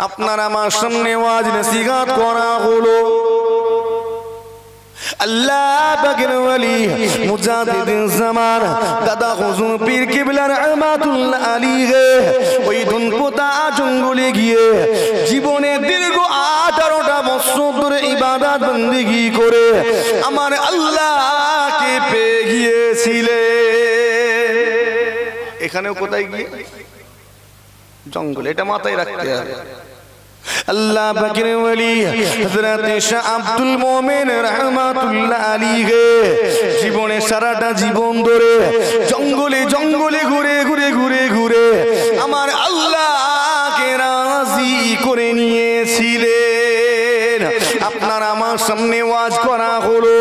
আপনার আমার সামনে ওয়াজ নসিহত করা হলো। আল্লাহ পাকের ওলি মুজাদ্দিদুল জামান দাদা হুজুর পীর কিবলা রাহমাতুল্লাহ আলাইহি ওই ধনপোতা জঙ্গলে গিয়ে জীবনে দীর্ঘ 18টা বছর ধরে ইবাদত বندگی করে আমার আল্লাহকে পেয়ে গিয়েছিলেন। এখানেও কোথায় গিয়ে? জঙ্গলে। এটা মাথায় রাখতে হবে। আল্লাহ পাকের ওলি হযরত শাহ আব্দুল মোমেন রাহমাতুল্লাহ আলাইহি জীবনে সারাটা জীবন ধরে জঙ্গলে জঙ্গলে ঘুরে ঘুরে ঘুরে ঘুরে আমার আল্লাহকে রাজি করে নিয়েছিলেন। আপনার আমার সামনে ওয়াজ করা হলো,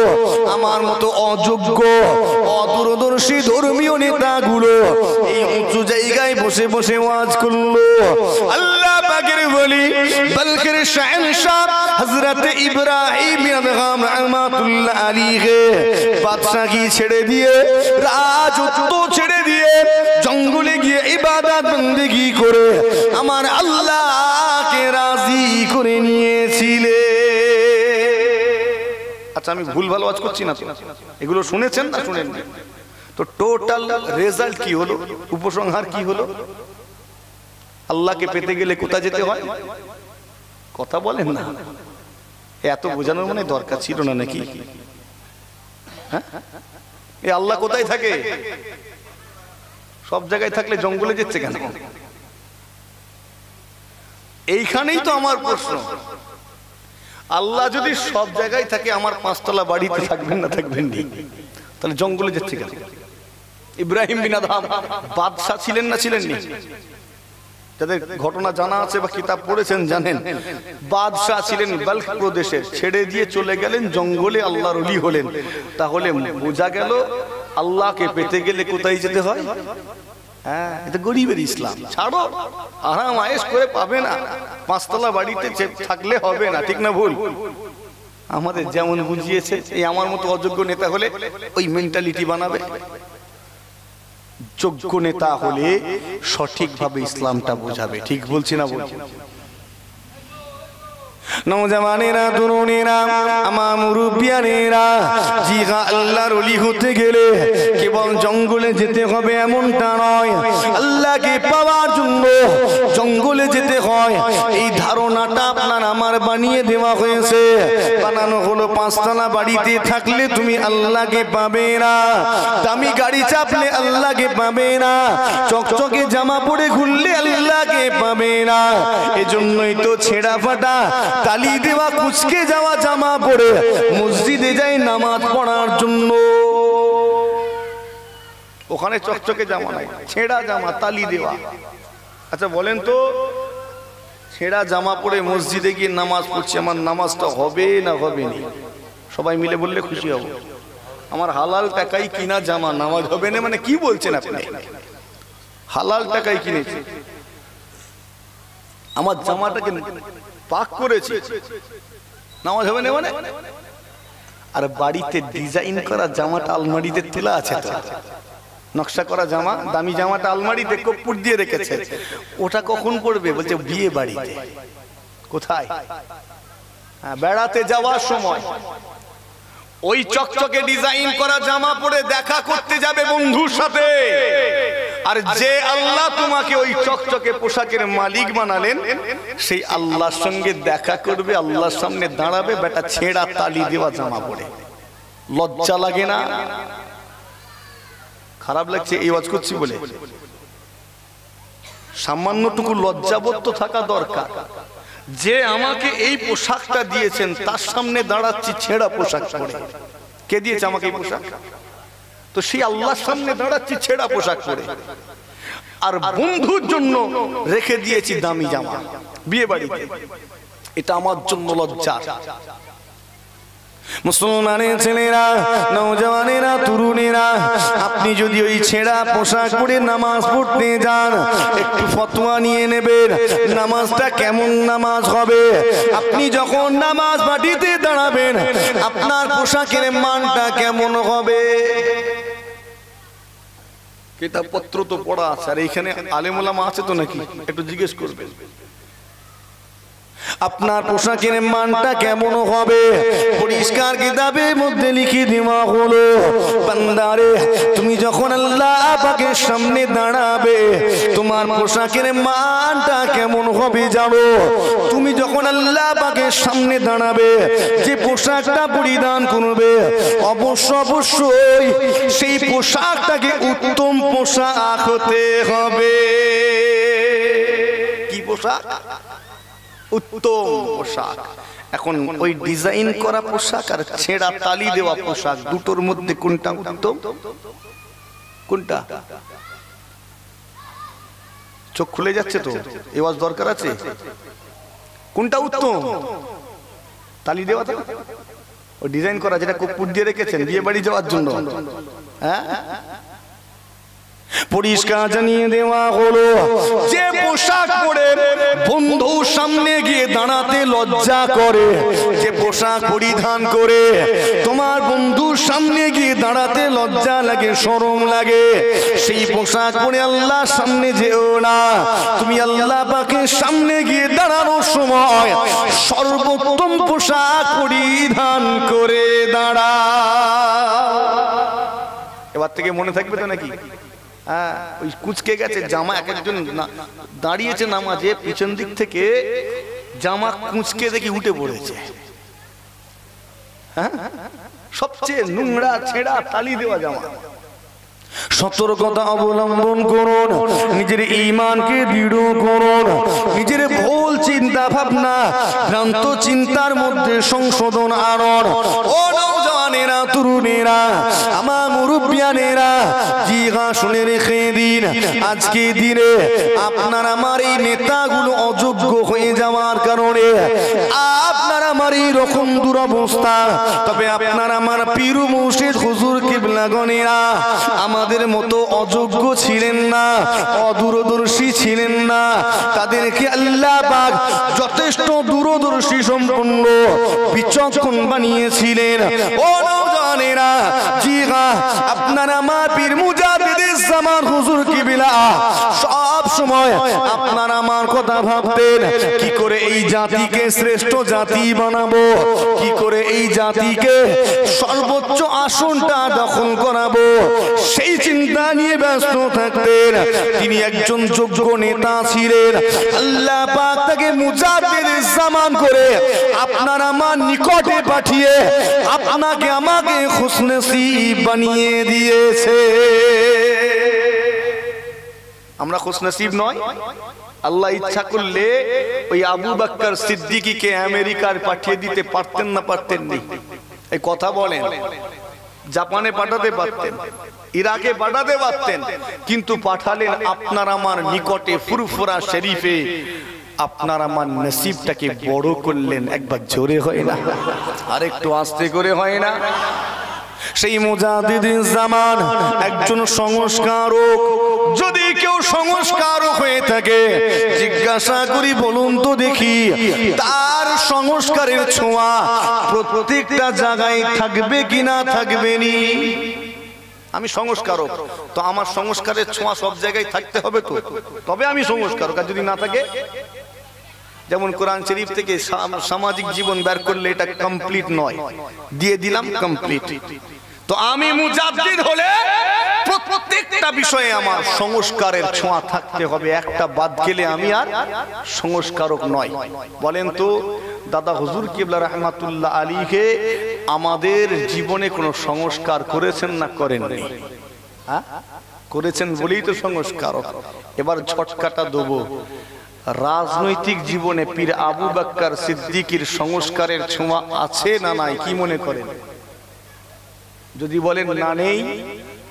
আমার মতো অযোগ্য অদূরদর্শী ধর্মীয় নেতাগুলো এই উঁচু জায়গায় বসে বসে ওয়াজ করলো। আল্লাহ পাকের ওলি বলকের শাহনশাহ হযরত ইব্রাহিম আদহাম রাহমাতুল্লাহ আলাইহি বাদশাহী ছেড়ে দিয়ে রাজত্ব ছেড়ে দিয়ে জঙ্গলে গিয়ে ইবাদত বندگی করে আমার আল্লাহকে রাজি করে নিয়েছিলেন। আচ্ছা, আমি ভুল ভালো ওয়াজ করছি না তো? এগুলো শুনেছেন না শুনেননি? তো টোটাল রেজাল্ট কি হলো? উপসংহার কি হলো? আল্লাহকে পেতে গেলে কোথায় যেতে হয়? কথা বলেন না। এত বোঝানোর মানে দরকার ছিল না নাকি? হ্যাঁ, এই আল্লাহ কোথায় থাকে? সব জায়গায় থাকলে জঙ্গলে যেতে কেন? এইখানেই তো আমার প্রশ্ন। আল্লাহ যদি সব জায়গায় থাকে, আমার 5তলা বাড়িতে থাকবেন না থাকবেন নি, তাহলে জঙ্গলে যেতে কেন? ইব্রাহিম বিন আদহাম বাদশা ছিলেন না ছিলেন নি? যাদের ঘটনা জানা আছে বা কিতাব পড়েছেন জানেন, বাদশা ছিলেন বাল্খ প্রদেশের, ছেড়ে দিয়ে চলে গেলেন জঙ্গলে, আল্লাহর ওলি হলেন। তাহলে বোঝা গেল আল্লাহকে পেতে গেলে কোথায় যেতে হয়? হ্যাঁ, এটা গরিবের ইসলাম। ছাড়ো, আরাম আয়েশ করে পাবে না, 5তলা বাড়িতে থাকলে হবে না। ঠিক না ভুল? আমাদের যেমন বুঝিয়েছে, এই আমার মতো অযোগ্য নেতা হলে ওই মেন্টালিটি বানাবে। যোগ্য নেতা হলে সঠিকভাবে ইসলামটা বোঝাবে। ঠিক বলছি না? বলছি। নওজওয়ানেরা, তরুণেরা, আমার মুরব্বিয়ানেরা, জি হ্যাঁ, আল্লাহর ওলি হতে গেলে কেবল জঙ্গলে যেতে হবে এমনটা নয়। আল্লাহকে পাওয়ার জন্য জঙ্গলে যেতে হয়, এই ধারণাটা আপনার আমার বানিয়ে দেওয়া হয়েছে। বানানো হলো 5তলা বাড়িতে থাকলে তুমি আল্লাহকে পাবে না, দামি গাড়ি চাপলে আল্লাহকে পাবে না, চকচকে জামা পরে ঘুরলে আল্লাহকে পাবে না। এজন্যই তো ছেঁড়া ফাটা তালি দেওয়া কুচকে যাওয়া জামা পরে মসজিদে যাই নামাজ পড়ার জন্য। ওখানে চকচকে জামা নাই, ছেঁড়া জামা, তালি দেওয়া। আচ্ছা বলেন তো, ছেঁড়া জামা পরে মসজিদে গিয়ে নামাজ পড়ছি, আমার নামাজটা হবে না হবে না? সবাই মিলে বললে খুশি হব। আমার হালাল টাকায় কিনা জামা, নামাজ হবে না মানে কি বলছেন আপনি? হালাল টাকায় কিনেছি, আমার জামাটাকে পাক করেছি, নামাজ হবে না মানে? আর বাড়িতে ডিজাইন করা জামাটা আলমারিতে তোলা আছে, তো নকশা করা জামা, দামি জামাটা আলমারিতে কপ্পুর দিয়ে রেখেছে, ওটা কখন পড়বে? বলছে বিয়ে বাড়িতে। কোথায়? বেড়াতে যাওয়ার সময় ওই চকচকে ডিজাইন করা জামা পরে দেখা করতে যাবে বন্ধুর সাথে। আর যে আল্লাহ তোমাকে ওই চকচকে পোশাকের মালিক বানালেন, সেই আল্লাহর সঙ্গে দেখা করবে, আল্লাহর সামনে দাঁড়াবে বেটা ছেঁড়া তালি দেওয়া জামা পরে। লজ্জা লাগে না? খারাপ লাগছে এই ওয়াজ করছি বলে? সামান্যটুকু লজ্জাবোধ তো থাকা দরকার। যে আমাকে এই পোশাকটা দিয়েছেন তার সামনে দাঁড়াচ্ছি ছেঁড়া পোশাক পরে। কে দিয়েছে আমাকে এই পোশাক? তো সেই আল্লাহর সামনে দাঁড়াচ্ছি ছেঁড়া পোশাক পরে। আর বন্ধুর জন্য রেখে দিয়েছি দামি জামা বিয়ে বাড়িতে। এটা আমার জন্য লজ্জা। মুসলমানের ছেলেরা, নওজওয়ানেরা, তরুণেরা, আপনি যদি ওই ছেঁড়া পোশাক পরে নামাজ পড়তে যান, একটু ফতোয়া নিয়ে নেবেন নামাজটা কেমন নামাজ হবে। আপনি যখন নামাজ মাটিতে দাঁড়াবেন, আপনার পোশাকের মানটা কেমন হবে। কিতাবপত্র তো পড়া আছে, আর এইখানে আলেম ওলামা আছে তো নাকি? একটু জিজ্ঞেস করবেন। আপনার পোশাকের মানটা কেমন হবে পরিষ্কার কিতাবের মধ্যে লিখে দেওয়া হলো বান্দারে তুমি যখন আল্লাহ পাকের সামনে দাঁড়াবে তোমার পোশাকের মানটা কেমন হবে জানো তুমি যখন আল্লাহ পাকের সামনে দাঁড়াবে যে পোশাকটা পরিধান করবে অবশ্যই সেই পোশাকটাকে উত্তম পোশাক হতে হবে কি পোশাক উত্তম পোশাক এখন ওই ডিজাইন করা পোশাক আর ছেঁড়া তালি দেওয়া পোশাক দুটোর মধ্যে কোনটা উত্তম কোনটা চোখ খুলে যাচ্ছে তো এওয়াজ দরকার আছে কোনটা উত্তম তালি দেওয়া তো ও ডিজাইন করা যেটা কর্পূর দিয়ে রেখেছেন বিয়ে বাড়ি যাওয়ার জন্য হ্যাঁ পরিষ্কার জানিয়ে দেওয়া হলো যে পোশাক পরে বন্ধুর সামনে গিয়ে দাঁড়াতে লজ্জা করে যে পোশাক পরিধান করে তোমার বন্ধুর সামনে গিয়ে দাঁড়াতে লজ্জা লাগে শরম লাগে সেই পোশাক পরে আল্লাহর সামনে যেও না তুমি আল্লাহ পাকের সামনে গিয়ে দাঁড়ানোর সময় সর্বোত্তম পোশাক পরিধান করে দাঁড়াও এবার থেকে মনে থাকবে তো নাকি হ্যাঁ ওই কুচকে গেছে জামা এক একজন দাঁড়িয়েছে নামাজে পিছন দিক থেকে জামা কুচকে দেখি উঠে পড়েছে হ্যাঁ সবচেয়ে নোংরা ছেঁড়া তালি দেওয়া জামা সতর্কতা অবলম্বন করুন নিজের ঈমানকে দৃঢ় করুন নিজের ভুল চিন্তা ভাবনা ভ্রান্ত চিন্তার মধ্যে সংশোধন আনুন ও নওজওয়ানেরা তরুণেরা আমার মুরব্বিয়ানেরা জিগা শুনে রেখে দিন আজকে দিনে আপনার আমার এই নেতাগুলো অযোগ্য হয়ে যাওয়ার কারণে আপনার আমার এই রকম দুরবস্থা তবে আপনার আমার পীর মুর্শিদ হুজুর কিবলাগণেরা আমাদের মতো অযোগ্য ছিলেন না অদূরদর্শী ছিলেন না তাদেরকে আল্লাহ পাক যথেষ্ট দূরদর্শী সম্পন্ন বিচক্ষণ বানিয়েছিলেন ও নওজওয়ানেরা জিগা আপনারা আমার পীর মুজাদ্দিদুজ জামান হুজুর কিবলা সব সময় আপনারা আমার কথা ভাবতেন কি করে এই জাতিকে শ্রেষ্ঠ জাতি বানাবো কি করে এই জাতিকে সর্বোচ্চ আসনটা দখল করাবো সেই চিন্তা নিয়ে ব্যস্ত থাকতেন তিনি একজন যোগ্য নেতা ছিলেন আল্লাহ পাক তাকে মুজাদ্দিদুজ জামান করে আপনার আমার নিকটে পাঠিয়ে আপনাকে আমাকে খুশনসিব বানিয়ে দিয়েছে আমরা খুশনসিব নয় আল্লাহ ইচ্ছা করলে ওই আবু বকর সিদ্দিকীকে আমেরিকার পাঠিয়ে দিতে পারতেন না পারতেন না এই কথা বলেন জাপানে পাঠাতে পারতেন ইরাকে পাঠাতে পারতেন কিন্তু পাঠালেন আপনার আমার নিকটে ফুরফুরা শরীফে আপনার আমার নসিবটাকে বড় করলেন একবার জোরে হয় না আর একটু আস্তে করে হয় না সেই মুজাদ্দিদুজ জামান একজন সংস্কারক যদি কেউ সংস্কারক হয়ে থাকে জিজ্ঞাসা করি বলুন তো দেখি তার সংস্কারের ছোঁয়া প্রত্যেকটা জায়গায় থাকবে কিনা থাকবে নি আমি সংস্কারক তো আমার সংস্কারের ছোঁয়া সব জায়গায় থাকতে হবে তো তবে আমি সংস্কারক আর যদি না থাকে যেমন কোরআন শরীফ থেকে সামাজিক জীবন বের করলে এটা কমপ্লিট নয় দিয়ে দিলাম কমপ্লিট তো আমি মুজাদ্দিদ হলে প্রত্যেকটা বিষয়ে আমার সংস্কারের ছোঁয়া থাকতে হবে একটা বাদ গেলে আমি আর সংস্কারক নয় বলেন তো দাদা হুজুর কিবলা রাহমাতুল্লাহ আলাইহি আমাদের জীবনে কোনো সংস্কার করেছেন না করেননি হ্যাঁ করেছেন বলেই তো সংস্কারক এবার ঝটকাটা দেবো রাজনৈতিক জীবনে পীর আবু বকর সিদ্দিকীর সংস্কারের ছোঁয়া আছে না নাই কি মনে করেন যদি বলেন না নেই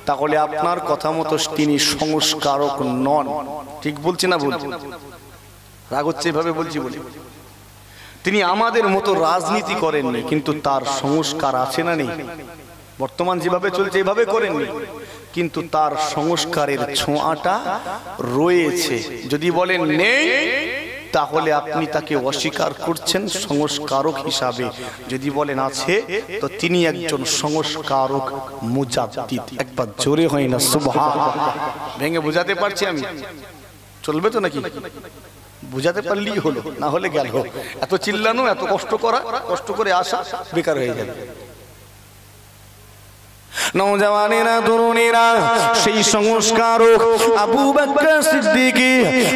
তাহলে আপনার কথা মতো তিনি সংস্কারক নন ঠিক বলছি না বলছি রাগ হচ্ছে এভাবে বলছি বলি তিনি আমাদের মতো রাজনীতি করেননি কিন্তু তার সংস্কার আছে না নেই বর্তমান যেভাবে চলছে এভাবে করেননি কিন্তু তার সংস্কারের ছোঁয়াটা রয়েছে যদি বলেন নেই তাহলে আপনি তাকে অস্বীকার করছেন সংস্কারক হিসাবে যদি বলেন আছে তো তিনি একজন সংস্কারক মুজাদ্দিদ একবার জোরে হয় না সুবহানাল্লাহ ভেঙে বোঝাতে পারছি আমি চলবে তো নাকি বুঝাতে পারলেই হলো, না হলে গেল। এত চিল্লানো, এত কষ্ট করা, কষ্ট করে আসা বেকার হয়ে যাবে। নওজওয়ানেরা, তরুণেরা, সেই সংস্কারক আবু বকর সিদ্দিক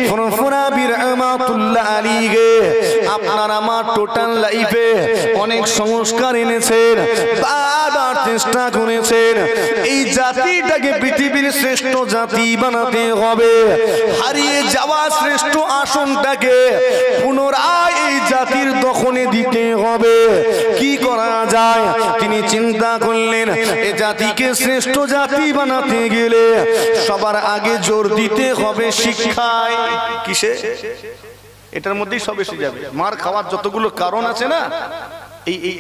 ফুরফুরা রাহমাতুল্লাহ আলাইহি আপনার আমার টোটাল লাইফে অনেক সংস্কার এনেছেন, বারবার চেষ্টা করেছেন এই জাতিটাকে পৃথিবীর শ্রেষ্ঠ জাতি বানাতে হবে, হারিয়ে যাওয়া শ্রেষ্ঠ আসনটাকে পুনরায় এই জাতির দখলে দিতে হবে। কি করা যায় তিনি চিন্তা করলেন, এই জাতিকে শ্রেষ্ঠ জাতি বানাতে গেলে সবার আগে জোর দিতে হবে শিক্ষায়। কিসে? এটার মধ্যেই সব এসে যাবে। মার খাওয়ার যতগুলো কারণ আছে না,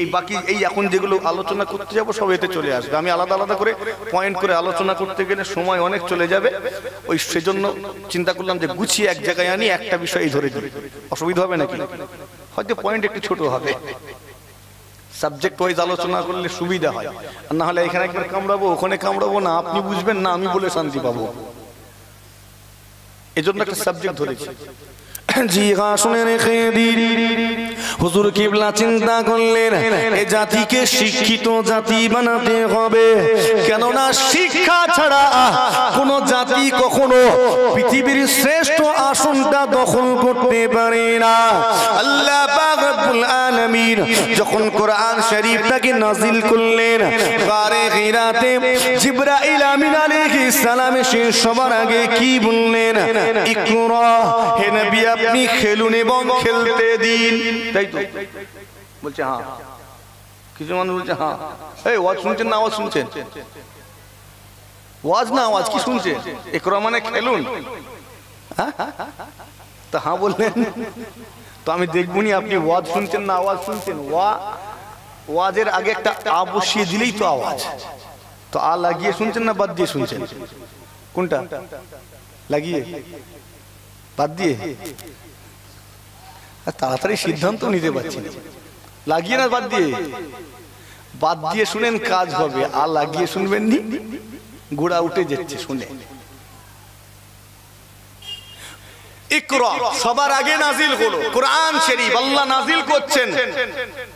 এই বাকি এই এখন যেগুলো আলোচনা করতে যাবো সব এতে চলে আসবে। আমি আলাদা আলাদা করে পয়েন্ট করে আলোচনা করতে গেলে সময় অনেক চলে যাবে। ওই সেজন্য চিন্তা করলাম যে গুছিয়ে এক জায়গায় আনি, একটা বিষয় ধরে দিই। অসুবিধা হবে নাকি? হয়তো পয়েন্ট একটু ছোট হবে, সাবজেক্ট ওয়াইজ আলোচনা করলে সুবিধা হয়। আর না হলে এখানে একবার কামড়াবো, ওখানে কামড়াবো, না আপনি বুঝবেন না আমি বলে শান্তি পাবো। এজন্য একটা সাবজেক্ট ধরেছি। জি হ্যাঁ, শুনে রেখে দিন। হুজুর কিবলা চিন্তা করলেন এই জাতিকে শিক্ষিত জাতি বানাতে হবে, কেননা শিক্ষা ছাড়া কোন জাতি কখনো পৃথিবীর শ্রেষ্ঠ আসনটা দখল করতে পারে না। আল্লাহ পাক রব্বুল আলামিন যখন কোরআন শরীফটাকে নাজিল করলেন, গারে হিরাতে জিবরাইল আমিন আলাইহিস সালাম এসে সবার আগে কি বললেন? ইকরা, হে নবী আপনি খেলুন এবং খেলতে দিন। তাই তো বলছে? হ্যাঁ। কিছু মানুষ বলছে হ্যাঁ। এই ওয়াজ শুনছেন না? আওয়াজ শুনছেন? ওয়াজ না আওয়াজ কি শুনছেন? ইকরা মানে খেলুন। তা হ্যাঁ বললেন তো আমি দেখবনি আপনি ওয়াজ শুনছেন না আওয়াজ শুনছেন। ওয়াজের আগে একটা আ বসিয়ে দিলেই তো আওয়াজ। তো আ লাগিয়ে শুনছেন না বাদ দিয়ে শুনছেন? কোনটা লাগিয়ে? বাদ দিয়ে? তাড়াতাড়ি সিদ্ধান্ত নিতে পারছি না। লাগিয়ে না বাদ দিয়ে? বাদ দিয়ে শুনেন, কাজ হবে। আর লাগিয়ে শুনবেন নি, গোড়া উঠে যাচ্ছে শুনে। ইকরা সবার আগে নাজিল হলো কোরআন শরীফ, আল্লাহ নাজিল করছেন,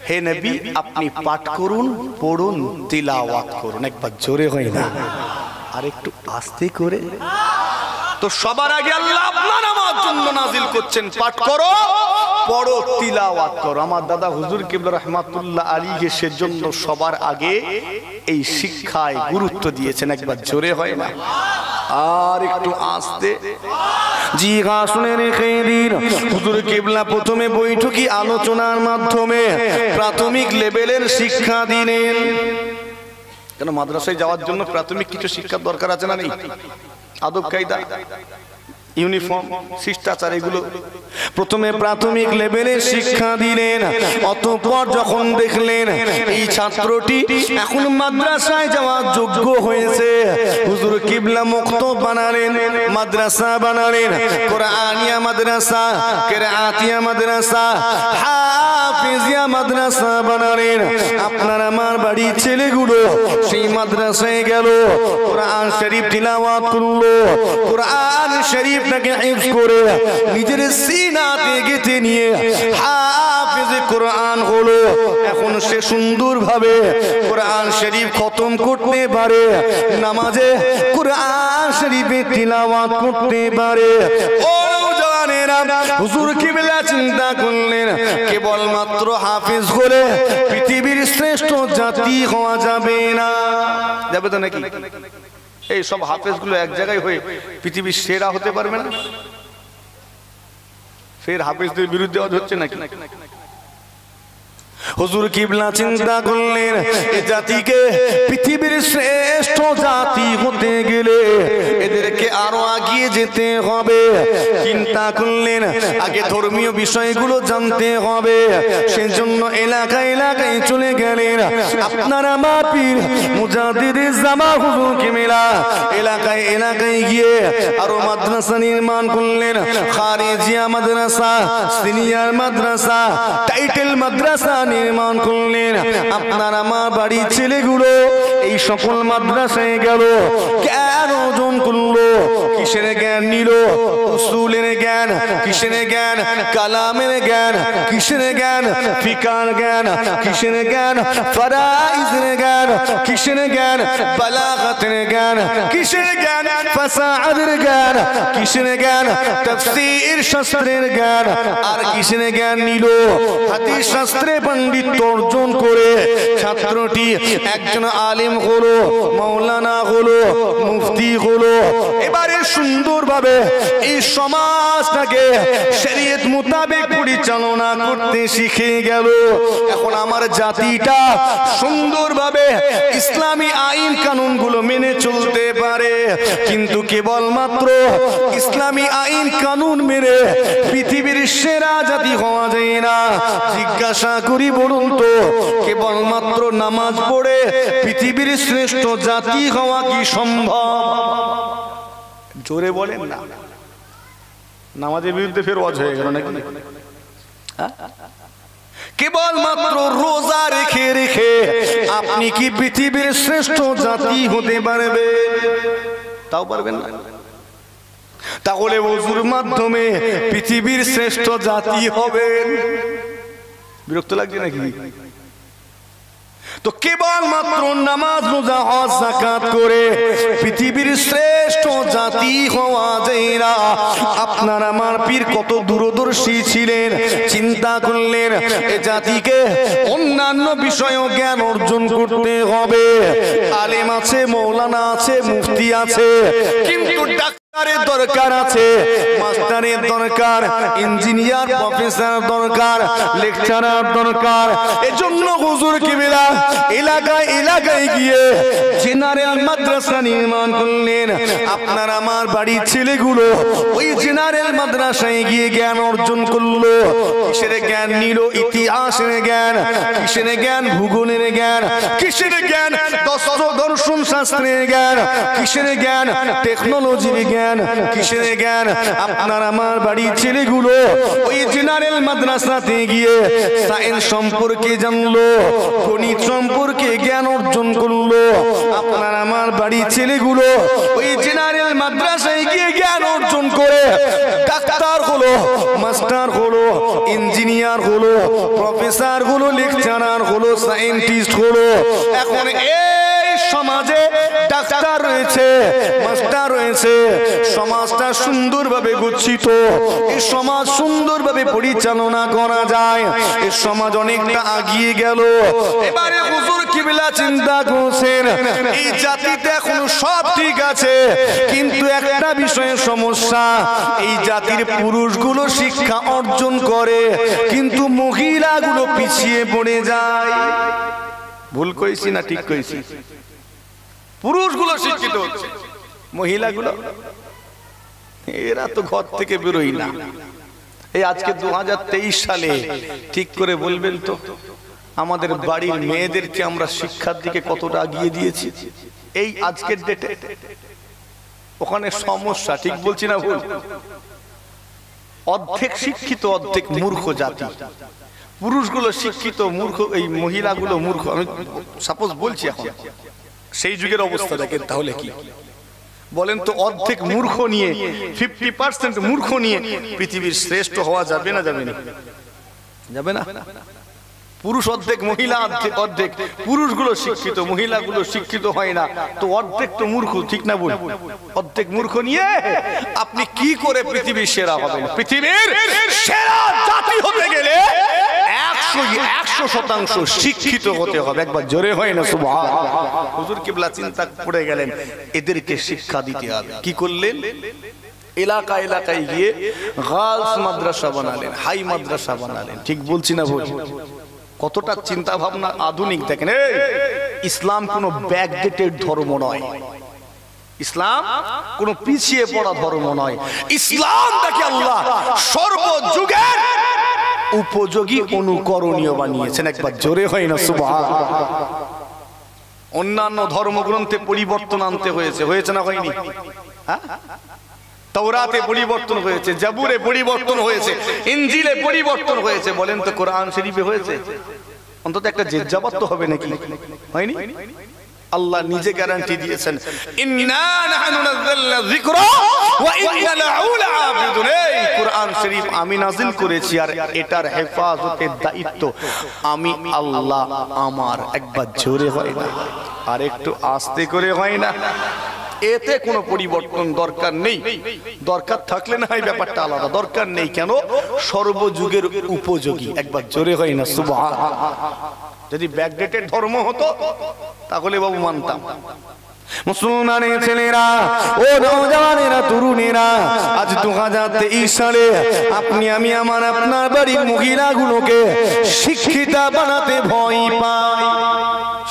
হে নবী আপনি পাঠ করুন, পড়ুন, তিলাওয়াত করুন। একবার জোরে হয় না, আর একটু আস্তে করে। তো সবার আগে আল্লাহ আপনার আমার জন্য নাজিল করছেন, পাঠ করো, পড়ো, তিলাওয়াত করো। আমার দাদা হুজুর কিবলা রাহমাতুল্লাহ আলাইহি সেজন্য সবার আগে এই শিক্ষায় গুরুত্ব দিয়েছেন। একবার জোরে হয় না, আর একটু আস্তে। জি হ্যাঁ, শুনে রেখে দিন। হুজুর কিবলা প্রথমে বৈঠকি আলোচনার মাধ্যমে প্রাথমিক লেভেলের শিক্ষা দিলেন। কেন মাদ্রাসায় যাওয়ার জন্য প্রাথমিক কিছু শিক্ষার দরকার আছে না নেই? আদব কায়দা, ইউনিফর্ম, শিষ্টাচার, এগুলো প্রথমে প্রাথমিক লেভেলে শিক্ষা দিলেন। অতঃপর যখন দেখলেন এই ছাত্রটি এখন মাদ্রাসায় যাওয়ার যোগ্য হয়েছে, হুজুর কিবলা মুক্তব বানালেন, মাদ্রাসা বানালেন, কোরআনিয়া মাদ্রাসা, কিরাআতিয়া মাদ্রাসা, হাফিজিয়া মাদ্রাসা বানালেন। আপনার আমার বাড়ির ছেলেগুলো সেই মাদ্রাসায় গেল, কোরআন শরীফ তিলাওয়াত করলো, কোরআন শরীফ তাকে হিফজ করে নিজের সিনাতে গেঁথে নিয়ে হাফেজ কোরআন হলো। এখন সে সুন্দরভাবে কোরআন শরীফ খতম করতে পারে, নামাজে কোরআন শরীফে তিলাওয়াত করতে পারে। ও জানেরা, হুজুর কিবলা চিন্তা করলেন কেবলমাত্র হাফেজ হলে পৃথিবীর শ্রেষ্ঠ জাতি হওয়া যাবে না। যাবে তো নাকি? এই সব হাফেজ গুলো এক জায়গায় হয়ে পৃথিবীর সেরা হতে পারবে না? ফের হাফেজদের বিরুদ্ধে আওয়াজ হচ্ছে নাকি? হুজুর কিবলা চিন্তা করলেন এই জাতিকে পৃথিবীর শ্রেষ্ঠ জাতি হতে গেলে এদেরকে আরো এগিয়ে যেতে হবে। চিন্তা করলেন আগে ধর্মীয় বিষয়গুলো জানতে হবে, সেজন্য এলাকায় এলাকায় চলে গেলেন। আপনারা মাপির মুজাদ্দিদ জামা হুজুর কিবলা এলাকায় এলাকায় গিয়ে আরো মাদ্রাসা নির্মাণ করলেন। খারিজিয়া মাদ্রাসা, সিনিয়র মাদ্রাসা, টাইটেল মাদ্রাসা নির্মাণ করলেন। আপনার আমার বাড়ির ছেলেগুলো এই সকল মাদ্রাসায় গেল, জ্ঞান অর্জন করলো। কিসের জ্ঞান নিল? উসুলের জ্ঞান। কিসের জ্ঞান? কালামের জ্ঞান। কিসের জ্ঞান? ফিকার জ্ঞান। কিসের জ্ঞান? ফরাইজের জ্ঞান। কিসের জ্ঞান? বালাগাতের জ্ঞান। কিসের জ্ঞান? ফাসাহাতের জ্ঞান। কিসের জ্ঞান? তাফসীর শাস্ত্রের জ্ঞান। আর কিসের জ্ঞান নিল? হাদিস শাস্ত্রে পণ্ডিত অর্জন করে ছাত্রটি একজন আলেম হলো, মাওলানা হলো, মুফতি হলো। এবারে সুন্দরভাবে এই সমাজটাকে শরীয়ত মোতাবেক পরিচালনা করতে শিখে গেল। এখন আমার জাতিটা সুন্দরভাবে ইসলামী আইন কানুনগুলো মেনে চলতে পারে, কিন্তু কেবলমাত্র ইসলামী আইন কানুন মেনে পৃথিবীর সেরা জাতি হওয়া যায় না। জিজ্ঞাসা করি বলুন তো, কেবলমাত্র নামাজ পড়ে পৃথিবীর শ্রেষ্ঠ জাতি হওয়া কি সম্ভব? জোরে বলেন না। নামাজের বিরুদ্ধে ফের ওয়াজ হয়ে গেল নাকি? কেবলমাত্র রোজা রেখে রেখে আপনি কি পৃথিবীর শ্রেষ্ঠ জাতি হতে পারবে? তাও পারবেন না। তাহলে ওযুর মাধ্যমে পৃথিবীর শ্রেষ্ঠ জাতি হবেন। বিরক্ত লাগছে নাকি? তো কেবলমাত্র নামাজ, রোজা, হজ, যাকাত করে পৃথিবীর শ্রেষ্ঠ জাতি হওয়া যায় না। আপনার আমার পীর কত দূরদর্শী ছিলেন, চিন্তা করলেন এ জাতিকে অন্যান্য বিষয়েও জ্ঞান অর্জন করতে হবে। আলেম আছে, মৌলানা আছে, মুফতি আছে, কিন্তু ডাক্তারের দরকার আছে, মাস্টারের দরকার, ইঞ্জিনিয়ার, প্রফেসর দরকার, লেকচারার দরকার। এজন্য হুজুর কিবলা এলাকায় এলাকায় গিয়ে জেনারেল মাদ্রাসা নির্মাণ করলেন। আপনার আমার বাড়ির ছেলেগুলো ওই জেনারেল মাদ্রাসায় গিয়ে জ্ঞান অর্জন করলো। কিসের জ্ঞান নিল? ইতিহাসের জ্ঞান। কিসের জ্ঞান? ভূগোলের জ্ঞান। কিসের জ্ঞান? দর্শন শাস্ত্রের জ্ঞান। কিসের জ্ঞান? টেকনোলজির জ্ঞান। কিসের জ্ঞান? আপনার আমার বাড়ির ছেলেগুলো ওই জেনারেল মাদ্রাসাতে গিয়ে সায়েন্স সম্পর্কে জানলো, গণিত সম্পর্কে জ্ঞান অর্জন করলো। আপনার আমার বাড়ির ছেলেগুলো ওই জেনারেল মাদ্রাসায় গিয়ে জ্ঞান অর্জন করে ডাক্তার হলো, মাস্টার হলো, ইঞ্জিনিয়ার হলো, প্রফেসর হলো, লেকচারার হলো, সায়েন্টিস্ট হলো। এখন এই সমাজে ডাক্তার রয়েছে, মাস্টার রয়েছে, সমাজটা সুন্দরভাবে গচ্ছিত, এই সমাজ সুন্দরভাবে পরিচালনা করা যায়, এই সমাজ অনেকটা এগিয়ে গেল। এবারে হুজুর কিবলা চিন্তা করছেন এই জাতিতে এখনো সব ঠিক আছে, কিন্তু একটা বিষয়ে সমস্যা, এই জাতির পুরুষগুলো শিক্ষা অর্জন করে কিন্তু মহিলাগুলো পিছিয়ে পড়ে যায়। ভুল কইছি না ঠিক কইছি? পুরুষগুলো শিক্ষিত হচ্ছে, মহিলাগুলো এরা তো ঘর থেকে বেরোই না। এই আজকে 2023 সালে ঠিক করে বলবেন তো আমাদের বাড়ির মেয়েদেরকে আমরা শিক্ষার দিকে কতটা এগিয়ে দিয়েছি এই আজকের ডেটে? ওখানে সমস্যা, ঠিক বলছি না ভুল? অর্ধেক শিক্ষিত অর্ধেক মূর্খ জাতি। পুরুষগুলো শিক্ষিত, মূর্খ এই মহিলাগুলো মূর্খ। আমি সাপোজ বলছি এখন সেই যুগের অবস্থা দেখেন, তাহলে কি বলেন তো? অর্ধেক মূর্খ নিয়ে 50% মূর্খ নিয়ে পৃথিবীর শ্রেষ্ঠ হওয়া যাবে না? যাবে না? যাবে না? পুরুষ অর্ধেক, মহিলা অর্ধেক। পুরুষগুলো শিক্ষিত, মহিলাগুলো শিক্ষিত হয় না, তো অর্ধেক তো মূর্খ, ঠিক না বল? অর্ধেক মূর্খ নিয়ে আপনি কি করে পৃথিবীর সেরা হবেন? পৃথিবীর সেরা জাতি হতে গেলে 100% শিক্ষিত হতে হবে। একবার জোরে হয় না সুবহানাল্লাহ? হুজুর কিবলা চিন্তা করে গেলেন এদেরকে শিক্ষা দিতে হবে। কি করলেন? এলাকা এলাকায় গিয়ে গার্লস মাদ্রাসা বানালেন, হাই মাদ্রাসা বানালেন। ঠিক বলছি না ভুল? কতটা চিন্তা ভাবনা আধুনিক দেখেন। ইসলাম কোনো ব্যাকডেটেড ধর্ম নয়, ইসলাম কোনো পিছিয়ে পড়া ধর্ম নয়। ইসলামটাকে আল্লাহ সর্বযুগের উপযোগী, অনুকরণীয় বানিয়েছেন। একবার জোরে হয় না সুবহানাল্লাহ? অন্যান্য ধর্মগ্রন্থে পরিবর্তন আনতে হয়েছে, হয়েছে না হয়নি? হ্যাঁ, তাওরাতে পরিবর্তন হয়েছে, জাবুরে পরিবর্তন হয়েছে, ইনজিলে পরিবর্তন হয়েছে। বলেন তো কোরআন শরীফে হয়েছে? অন্তত একটা জেজ্জাবাত তো হবে নাকি? হয়নি? আল্লাহ নিজে গ্যারান্টি দিয়েছেন, ইন্না নাহনু নাযালনা যিকরা ওয়া ইন্না লাহু লাআবিদুন। এই কুরআন শরীফ আমি নাযিল করেছি আর এটার হেফাজতের দায়িত্ব আমি আল্লাহ আমার। একবার জোরে হয় না আর একটু আস্তে করে হয় না? এতে কোনো পরিবর্তন দরকার নেই। দরকার থাকলে না হয় ব্যাপারটা আলাদা, দরকার নেই কেন? সর্বযুগের উপযোগী। একবার জোরে হয় না সুবহানাল্লাহ। যদি ব্যাকডেটেড ধর্ম হতো তাহলে বাবু মানতাম। মুসলমানের ছেলেরা, ও নওজওয়ানেরা, তরুণেরা, আজ 2023 সালে আপনি আমি আমার আপনার বাড়ির মহিলাগুলোকে শিক্ষিতা বানাতে ভয় পাই।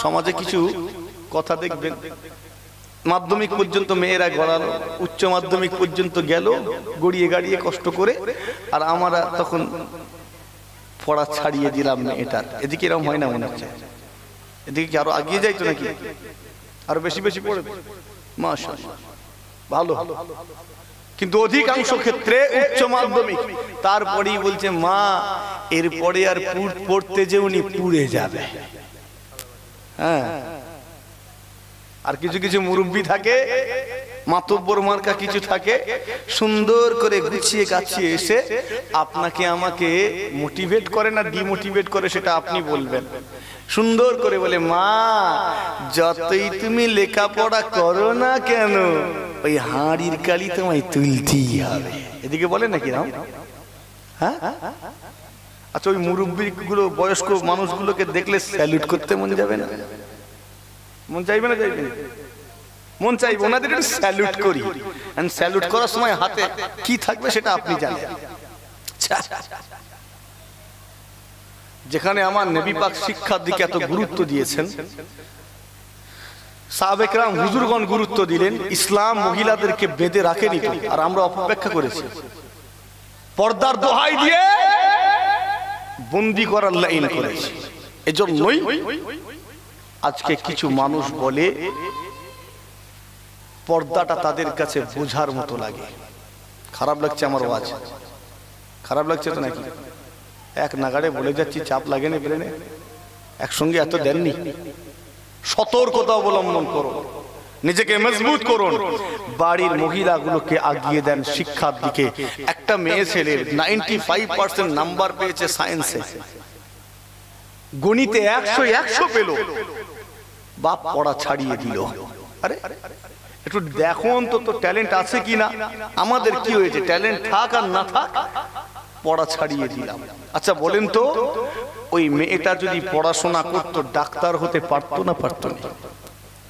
সমাজে কিছু কথা দেখবেন, মাধ্যমিক পর্যন্ত মেয়েরা গড়ালো, উচ্চ মাধ্যমিক পর্যন্ত গেল গড়িয়ে গাড়িয়ে কষ্ট করে, আর আমরা তখন পড়া ছাড়িয়ে দিলাম মেয়েটার। এদিকে এরকম হয় না মনে হচ্ছে? এদিকে কি আরো এগিয়ে যাইতো নাকি? আরো বেশি বেশি পড়বে, মাশাআল্লাহ, ভালো। কিন্তু অধিকাংশ ক্ষেত্রে উচ্চ মাধ্যমিক, তারপরেই বলছে মা এরপরে আর পড়তে যে উনি পুড়ে যাবে। হ্যাঁ, আর কিছু কিছু মুরব্বি থাকে, মাতব্বর মার্কা কিছু থাকে, সুন্দর করে গুছিয়ে গাছিয়ে এসে আপনাকে আমাকে মোটিভেট করে না ডিমোটিভেট করে সেটা আপনি বলবেন। সুন্দর করে বলে, মা যতই তুমি লেখাপড়া করো না কেন ওই হাঁড়ির কালি তোমায় তুলতেই হবে। এদিকে বলে নাকি না? হ্যাঁ, আচ্ছা, ওই মুরব্বি গুলো বয়স্ক মানুষগুলোকে দেখলে স্যালুট করতে মন যাবে না? মন চাইবে না? চাইবে? মন চাইবে। ওনাদের একটু স্যালুট করি। স্যালুট করার সময় হাতে কি থাকবে সেটা আপনি জানেন। যেখানে আমার নবী পাক শিক্ষার দিকে এত গুরুত্ব দিয়েছেন, সাহাবে কেরাম হুজুরগণ গুরুত্ব দিলেন, ইসলাম মহিলাদেরকে বেঁধে রাখেনি তো, আর আমরা অপেক্ষা করেছি। পর্দার দোহাই দিয়ে বন্দি করার লাইন করেছি। এজন্যই আজকে কিছু মানুষ বলে পর্দাটা তাদের কাছে বোঝার মতো লাগে। খারাপ লাগছে আমার ওয়াজ? খারাপ লাগছে তো নাকি? এক নাগাড়ে বলে যাচ্ছি, চাপ লাগে না ব্রেনে? একসঙ্গে এত দেননি। সতর্কতা অবলম্বন করুন, নিজেকে মজবুত করুন, বাড়ির মহিলাগুলোকে আগিয়ে দেন শিক্ষার দিকে। একটা মেয়ে ছেলের 95% নাম্বার পেয়েছে সায়েন্সে, গণিতে 100 পেল, বাপ পড়া ছাড়িয়ে দিল। আরে একটু দেখুন তো ট্যালেন্ট আছে কিনা। আমাদের কি হয়েছে, ট্যালেন্ট থাক আর না থাক পড়া ছাড়িয়ে দিলাম। আচ্ছা বলেন তো, ওই মেয়েটা যদি পড়াশোনা করতো ডাক্তার হতে পারতো না পারতো না?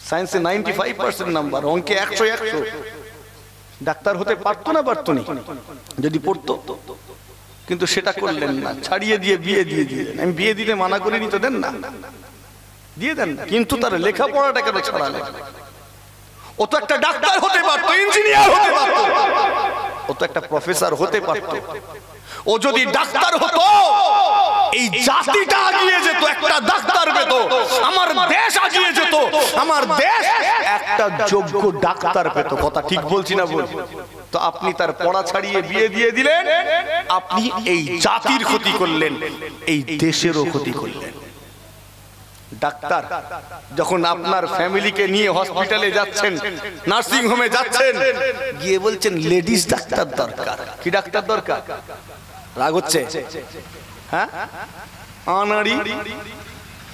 সায়েন্সে 95% নাম্বার, অঙ্কে 100 ডাক্তার হতে পারতো না পারতো না যদি পড়তো? কিন্তু সেটা করলেন না, ছাড়িয়ে দিয়ে বিয়ে দিয়ে দিলেন। আমি বিয়ে দিতে মানা করিনি তো, দেন না, দিয়ে দেন। কিন্তু তার লেখাপড়াটা কেন ছাড়ালেন? ও তো একটা ডাক্তার হতে পারতো, ইঞ্জিনিয়ার হতে পারতো, ও তো একটা প্রফেসর হতে পারতো। ও যদি ডাক্তার হতো এই জাতিটা আগিয়ে যেত, একটা ডাক্তার পেত, আমার দেশ আগিয়ে যেত, আমার দেশ একটা যোগ্য ডাক্তার পেত। কথা ঠিক বলছি না বল? তো আপনি তার পড়া ছাড়িয়ে বিয়ে দিয়ে দিলেন, আপনি এই জাতির ক্ষতি করলেন, এই দেশেরও ক্ষতি করলেন। ডাক্তার যখন আপনার ফ্যামিলিকে নিয়ে হসপিটালে যাচ্ছেন, নার্সিং হোমে যাচ্ছেন, গিয়ে বলছেন লেডিস ডাক্তার দরকার। কি ডাক্তার দরকার? রাগ হচ্ছে? হ্যাঁ, আনাড়ি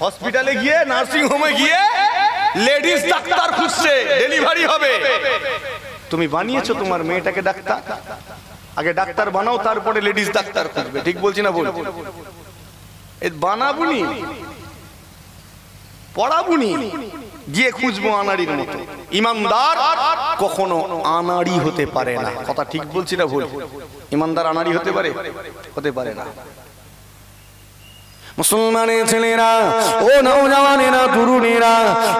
হসপিটালে গিয়ে, নার্সিং হোমে গিয়ে লেডিস ডাক্তার খুঁজছে, ডেলিভারি হবে। তুমি বানিয়েছো তোমার মেয়েটাকে ডাক্তার? আগে ডাক্তার বানাও, তারপরে লেডিস ডাক্তার খুঁজবে। ঠিক বলছি না বল? বানাবুনি, পড়াবুনি, গিয়ে খুঁজবো আনাড়ির মতো। ইমানদার কখনো আনাড়ি হতে পারে না। কথা ঠিক বলছি না ভুল? ইমানদার আনাড়ি হতে পারে? হতে পারে না। মুসলমানের ছেলেরা, ও নওজওয়ানেরা, তরুণেরা,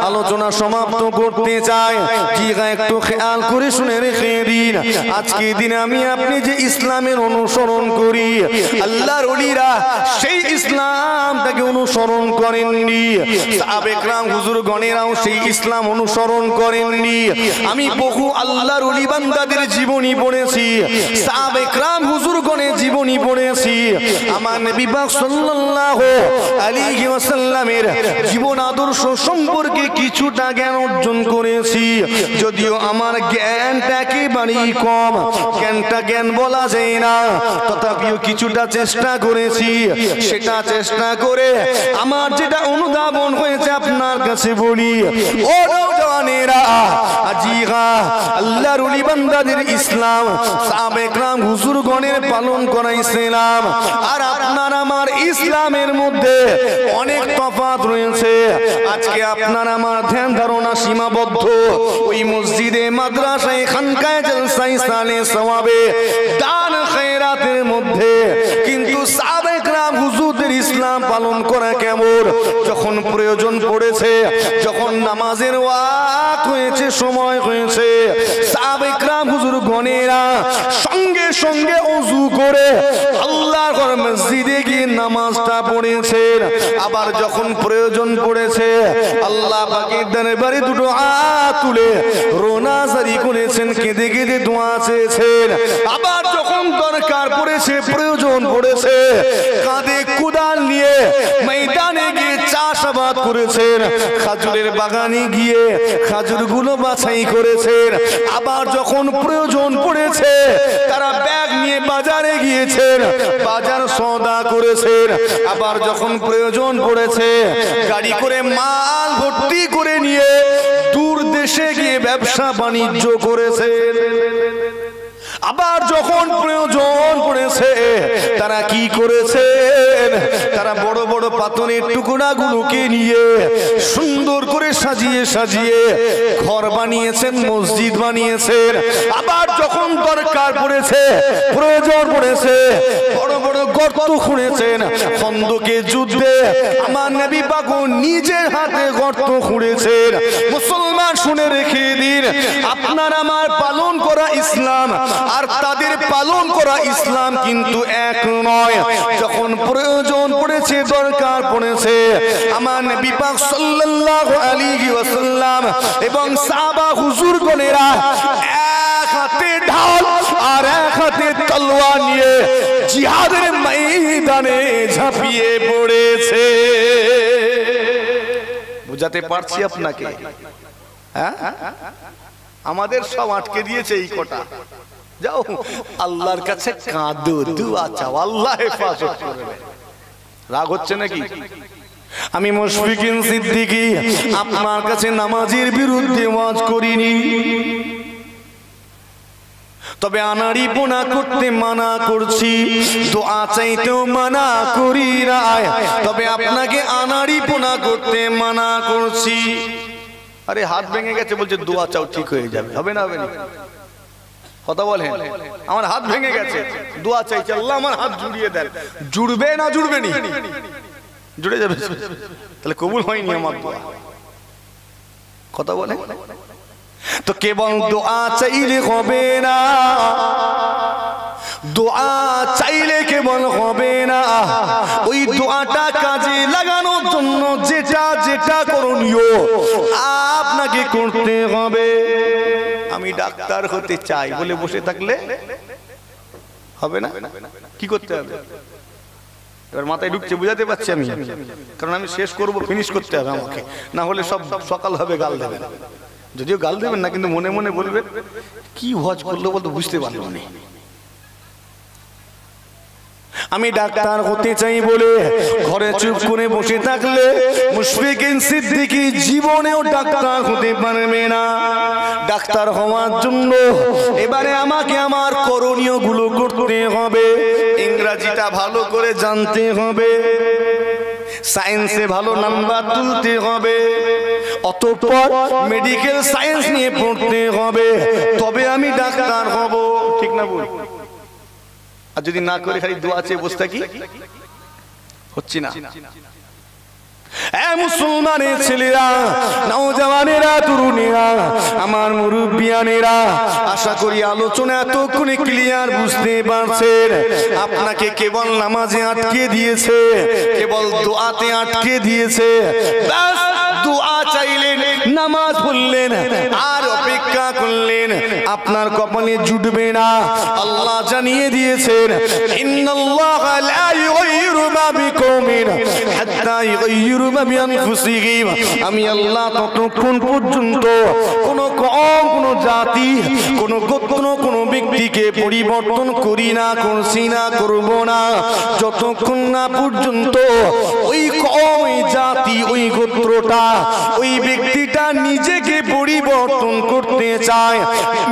আলোচনা সমাপ্ত করতে চাই। কি একটু খেয়াল করে শুনে রেখে দিন, আজকে দিনে আমি আপনি যে ইসলামের অনুসরণ করি, আল্লাহর ওলিরা সেই ইসলামটাকে অনুসরণ করেননি, সাহাবে কেরাম হুজুরগণেরাও সেই ইসলাম অনুসরণ করেননি। আমি বহু আল্লাহর ওলি বান্দাদের জীবনী পড়েছি, সাহাবে কেরাম হুজুরগণের জীবনী পড়েছি। আমার নবী পাক সাল্লাল্লাহু আলাইহি ওয়াসাল্লামের জীবন আদর্শ সম্পর্কে কিছুটা জ্ঞান অর্জন করেছি, যদিও আমার জ্ঞানটা একেবারেই কম, জ্ঞান বলা যায় না, তথাপিও কিছুটা চেষ্টা করেছি। সেটা চেষ্টা করে আমার যেটা অনুধাবন হয়েছে আপনার কাছে বলি। ও নওজওয়ানেরা, আজিগা আল্লাহর ওলি বান্দাদের ইসলাম, সাহাবায়ে কেরাম হুজুরগণের পালন করা ইসলাম আর আপনার আমার ইসলামের মধ্যে অনেক তফাৎ রয়েছে। আজকে আপনার আমার ধ্যান ধারণা সীমাবদ্ধ ওই মসজিদে, মাদ্রাসায়, খানকায়, জলসায়, সালে সওয়াবে, দান খেরাতের মধ্যে, কিন্তু সাহাবায়ে কেরাম হুজুরদের ইসলাম পালন করা কেমন? যখন প্রয়োজন পড়েছে, যখন নামাজের ওয়াক্ত হয়েছে, সময় হয়েছে, সাহাবায়ে কেরাম হুজুর গণেরা সঙ্গে সঙ্গে ওযু করে আল্লাহর মসজিদে গিয়ে নামাজটা পড়েছেন। আবার যখন প্রয়োজন পড়েছে আল্লাহ পাকের দরবারে দুটো হাত তুলে রোনা জারি করেছেন, কেঁদে কেঁদে দোয়া চেয়েছেন। আবার যখন দরকার পড়েছে, প্রয়োজন পড়েছে, কাঁধে কুদাল নিয়ে ময়দানে গিয়ে চাষাবাদ করেছেন, খাজুরের বাগানে গিয়ে খাজুরগুলো বাছাই করেছেন। আবার যখন প্রয়োজন পড়েছে তারা ব্যাগ নিয়ে বাজারে গিয়েছেন, বাজার সওদা করেছেন। আবার যখন প্রয়োজন পড়েছে গাড়ি করে মাল ভর্তি করে নিয়ে দূর দেশে গিয়ে ব্যবসা বাণিজ্য করেছেন। আবার যখন প্রয়োজন পড়েছে তারা কি করেছেন? তারা বড় বড় পাথরের টুকরাগুলোকে নিয়ে সুন্দর করে সাজিয়ে সাজিয়ে ঘর বানিয়েছেন, মসজিদ বানিয়েছেন। আবার যখন দরকার পড়েছে, প্রয়োজন পড়েছে, বড় বড় গর্ত খুঁড়েছেন। খন্দকের যুদ্ধে আমার নবী পাক নিজের হাতে গর্ত খুঁড়েছেন। মুসলমান শুনে রেখে দিন, আপনার আমার পালন করা ইসলাম আর তাদের পালন করা ইসলাম কিন্তু এক নয়। যখন প্রয়োজন পড়েছে, দরকার পড়েছে, আমার নবী পাক সাল্লাল্লাহু আলাইহি ওয়াসাল্লাম এবং সাহাবা হুজুরগণেরা এক হাতে ঢাল আর এক হাতে তলোয়ার নিয়ে জিহাদের ময়দানে ঝাঁপিয়ে পড়েছে। বুঝাতে পারছি আপনাকে? হ্যাঁ, আমাদের সব আটকে দিয়েছে এই কটা। যাও আল্লাহর কাছে কাঁদো, দুআ চাও, আল্লাহ হেফাজত করবে। রাগ হচ্ছে নাকি? আমি মুশফিকিন সিদ্দিকী আপনার কাছে নামাজের বিরুদ্ধে ওয়াজ করিনি, তবে আনাড়িপনা করতে মানা করছি, দোয়া চাইতেও মানা করি না, তবে আপনাকে আনাড়িপনা করতে মানা করছি। আরে হাত ভেঙে গেছে, বলছে দোয়া চাও ঠিক হয়ে যাবে। হবে না? হবে না? কথা বলেন। আমার হাত ভেঙে গেছে, দোয়া চাইছে, আল্লাহ আমার হাত জুড়িয়ে দেন। জুড়বে না জুড়বে নি? জুড়ে যাবে। তাহলে কবুল হয়নি আমার দোয়া। কথা বলেন। তো কেবল দোয়া চাইলে হবে না, দোয়া চাইলে কেবল হবে না, ওই দোয়াটা কাজে লাগানোর জন্য যেটা যেটা করণীয় আপনাকে করতে হবে। আমি ডাক্তার হতে চাই বলে বসে থাকলে হবে না। কি করতে হবে? এবার মাথায় ঢুকছে, বুঝাতে পারছি আমি, কারণ আমি শেষ করব, ফিনিশ করতে হবে আমাকে, না হলে সব সকাল হবে গাল দেবেন। যদিও গাল দেবেন না, কিন্তু মনে মনে বলবেন কি ওয়াজ করলো বলতে বুঝতে পারলো না। আমি ডাক্তার হতে চাই বলে ঘরে চুপ করে বসে থাকলে মুশফিকিন সিদ্দিকী জীবনেও ডাক্তার হতে পারবে না। ডাক্তার হওয়ার জন্য এবারে আমাকে আমার করণীয় গুলো করতে হবে। ইংরেজিটা ভালো করে জানতে হবে, সায়েন্সে ভালো নাম্বার তুলতে হবে, অতঃপর মেডিকেল সায়েন্স নিয়ে পড়তে হবে, তবে আমি ডাক্তার হব। ঠিক না বল? আর যদি না করে খালি দোয়া চেয়ে বসে থাকি, হচ্ছে না। মুসলমানের ছেলেরা, নওজওয়ানেরা, তরুণীরা, আমার মুরব্বিয়ানেরা, আশা করি আলোচনা এতক্ষণে ক্লিয়ার বুঝতে পারছেন। আপনাকে কেবল নামাজে আটকে দিয়েছে, কেবল দোয়াতে আটকে দিয়েছে। ব্যাস দোয়া চাইলেন, নামাজ পড়লেন, আর অপেক্ষা করলেন আপনার কপালে জুটবে না। আল্লাহ জানিয়ে দিয়েছেন ইন্নাল্লাহা লা ইউগাইয়িরু মা বিকওমিন হাত্তা ইউগাইয়িরু মা বিআনফুসিহিম। আমি আল্লাহ ততক্ষণ পর্যন্ত কোন কওম, কোন জাতি, কোন গোত্র, কোন ব্যক্তিকে পরিবর্তন করি না, করছি না, করব না, যতক্ষণ না পর্যন্ত ওই কওম, ওই জাতি, ওই গোত্রটা, ওই ব্যক্তিটা নিজেকে পরিবর্তন করতে চায়,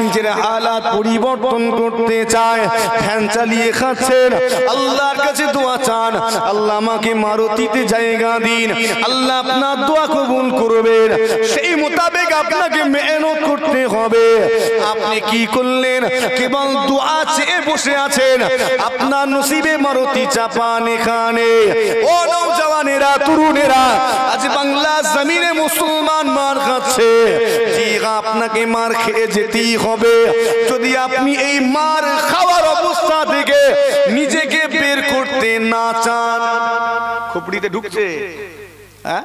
নিজের হালাত পরিবর্তন করতে চায়। ফ্যান চালিয়ে খাচ্ছেন, আল্লাহর কাছে দোয়া চান, আল্লাহ আমাকে মারুতিতে জায়গা দিন, আল্লাহ আপনার দোয়া কবুল করবেন। সেই মোতাবেক আপনাকে মেহনত করতে হবে। আপনি কি করলেন? কেবল দোয়া চেয়ে বসে আছেন, আপনার নসিবে মারুতি চাপান। এখানে ও নওজওয়ানেরা, তরুণেরা, আজ বাংলা জমিনে মুসলমান মার খাচ্ছে। আপনাকে মার খেয়ে যেতেই হবে। যদি আপনি এই মার খাওয়ার অবস্থা থেকে নিজেকে বের করতে না চান, খুপড়িতে ঢুকছে, হ্যাঁ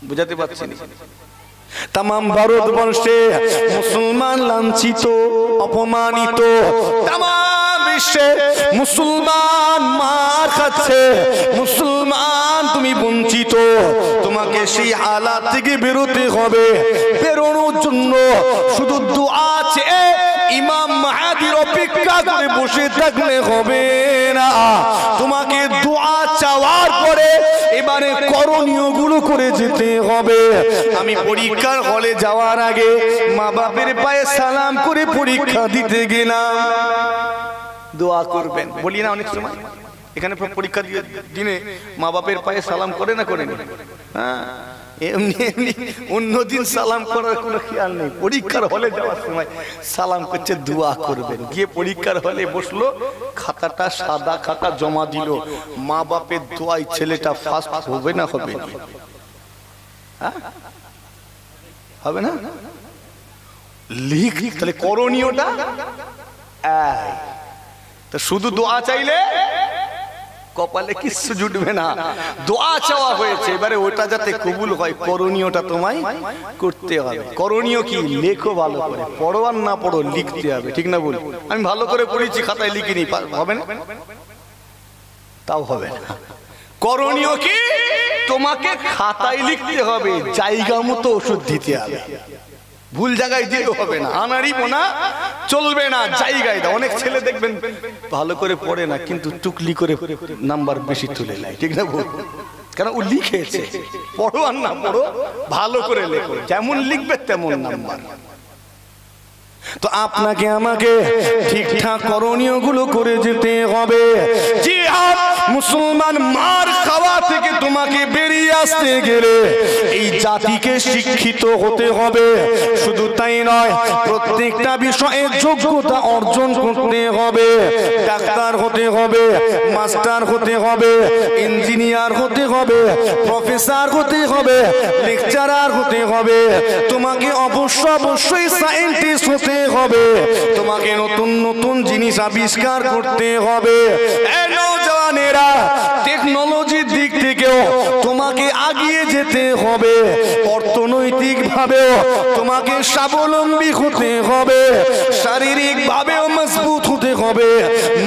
বুঝাতে পারছি না। তাম ভারতবর্ষে মুসলমান লাঞ্ছিত, অপমানিত, তাম বিশ্বে মুসলমান মার খাচ্ছে, মুসলমান তুমি বঞ্চিত। তোমাকে সেই হালাত থেকে বেরোতে হবে। বেরোনোর জন্য শুধু দোয়া চেয়ে ইমাম মাহাদির অপেক্ষা করে বসে থাকলে হবে না। তোমাকে দোয়া চাওয়ার পরে এবারে করণীয় গুলো করে যেতে হবে। আমি পরীক্ষার হলে যাওয়ার আগে মা বাপের পায়ে সালাম করে পরীক্ষা দিতে গেলাম। দোয়া করবেন বলি না, অনেক সময় এখানে পরীক্ষা দিনে মা বাপের পায়ে সালাম করে না, করেন? হ্যাঁ, এমনি এমনি অন্যদিন সালাম করার কোনো খেয়াল নেই। পরীক্ষার হলে যাওয়ার সময় সালাম করছে, দোয়া করবেন। গিয়ে পরীক্ষার হলে বসলো, খাতাটা সাদা খাতা জমা দিল। মা বাপের দোয়ায় ছেলেটা ফার্স্ট হবে না, হবে না? হবে না? লিখ, তাহলে করণীয়টা তো শুধু দোয়া চাইলে কপালে কিচ্ছু জুটবে না। দোয়া চাওয়া হয়েছে, এবারে ওটা যাতে কবুল হয় করণীয়টা তোমায় করতে হবে। করণীয় কি? লেখো ভালো করে, পড়ো আর না পড়ো লিখতে হবে, ঠিক না? বল, আমি ভালো করে পড়েছি, খাতায় লিখিনি, হবে না? তাও হবে না। করণীয় কি? তোমাকে খাতায় লিখতে হবে, জায়গা মতো ওষুধ দিতে হবে। ভুল জায়গায় দিতে হবে না, আনারি পোনা চলবে না, জায়গায় দাও। অনেক ছেলে দেখবেন ভালো করে পড়ে না, কিন্তু টুকলি করে নাম্বার বেশি তুলে নেয়, ঠিক না? ভুল, কারণ ও লিখেছে। পড়ো আর না পড়ো, ভালো করে লেখো, যেমন লিখবে তেমন নাম্বার। তো আপনাকে আমাকে ঠিকঠাক করণীয় গুলো করে যেতে হবে। জি হ্যাঁ, মুসলমান মার খাওয়া থেকে তোমাকে বেরিয়ে আসতে গেলে এই জাতিকে শিক্ষিত হতে হবে। শুধু তাই নয়, প্রত্যেকটা বিষয়ে যোগ্যতা অর্জন করতে হবে। ডাক্তার হতে হবে, মাস্টার হতে হবে, ইঞ্জিনিয়ার হতে হবে, প্রফেসর হতে হবে, লেকচারার হতে হবে। তোমাকে অবশ্যই সায়েন্টিস্ট হতে হবে। তোমাকে নতুন নতুন জিনিস আবিষ্কার করতে হবে। নওজওয়ানেরা, টেকনোলজির দিক থেকেও তোমাকে আগিয়ে যেতে হবে। অর্থনৈতিক ভাবেও তোমাকে স্বাবলম্বী হতে হবে। শারীরিক ভাবেও মজবুত হতে হবে,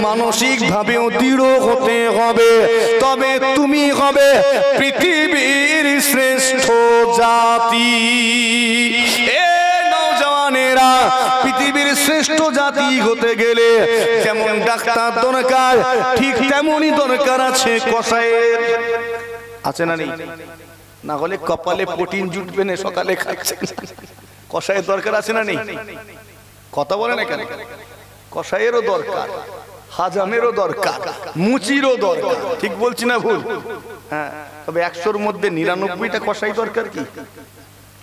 মানসিক ভাবেও দৃঢ় হতে হবে। তবে তুমি হবে পৃথিবীর শ্রেষ্ঠ জাতি। পৃথিবীর শ্রেষ্ঠ জাতি হতে গেলে যেমন ডাক্তার দরকার, ঠিক তেমনই দরকার আছে কসাইয়ের। আছে না নেই? না হলে কপালে প্রোটিন জুটবে না, সকালে খাচ্ছে। কসাইয়ের দরকার আছে না নেই? কথা বলে না কেন? কসাইয়েরও দরকার, হাজামেরও দরকার, মুচিরও দরকার, ঠিক বলছি না ভুল? হ্যাঁ, তবে 100-র মধ্যে 99টা কসাই দরকার। কি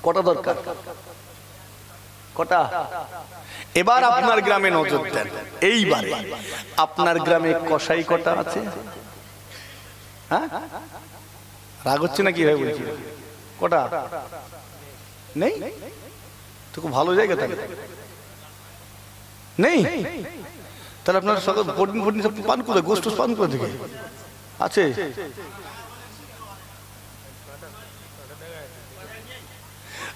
কটা দরকার? কটা? এবার আপনার গ্রামে নজর দেন। এইবারে আপনার গ্রামে কসাই কটা আছে? হ্যাঁ, রাগ হচ্ছে না? কি ভাই বলছি, কটা নেই? তো খুব ভালো জায়গা থাকে নেই? তাহলে আপনার সকল প্রোটিন সব পান করে, গোস্ত পান করে থেকে আছে।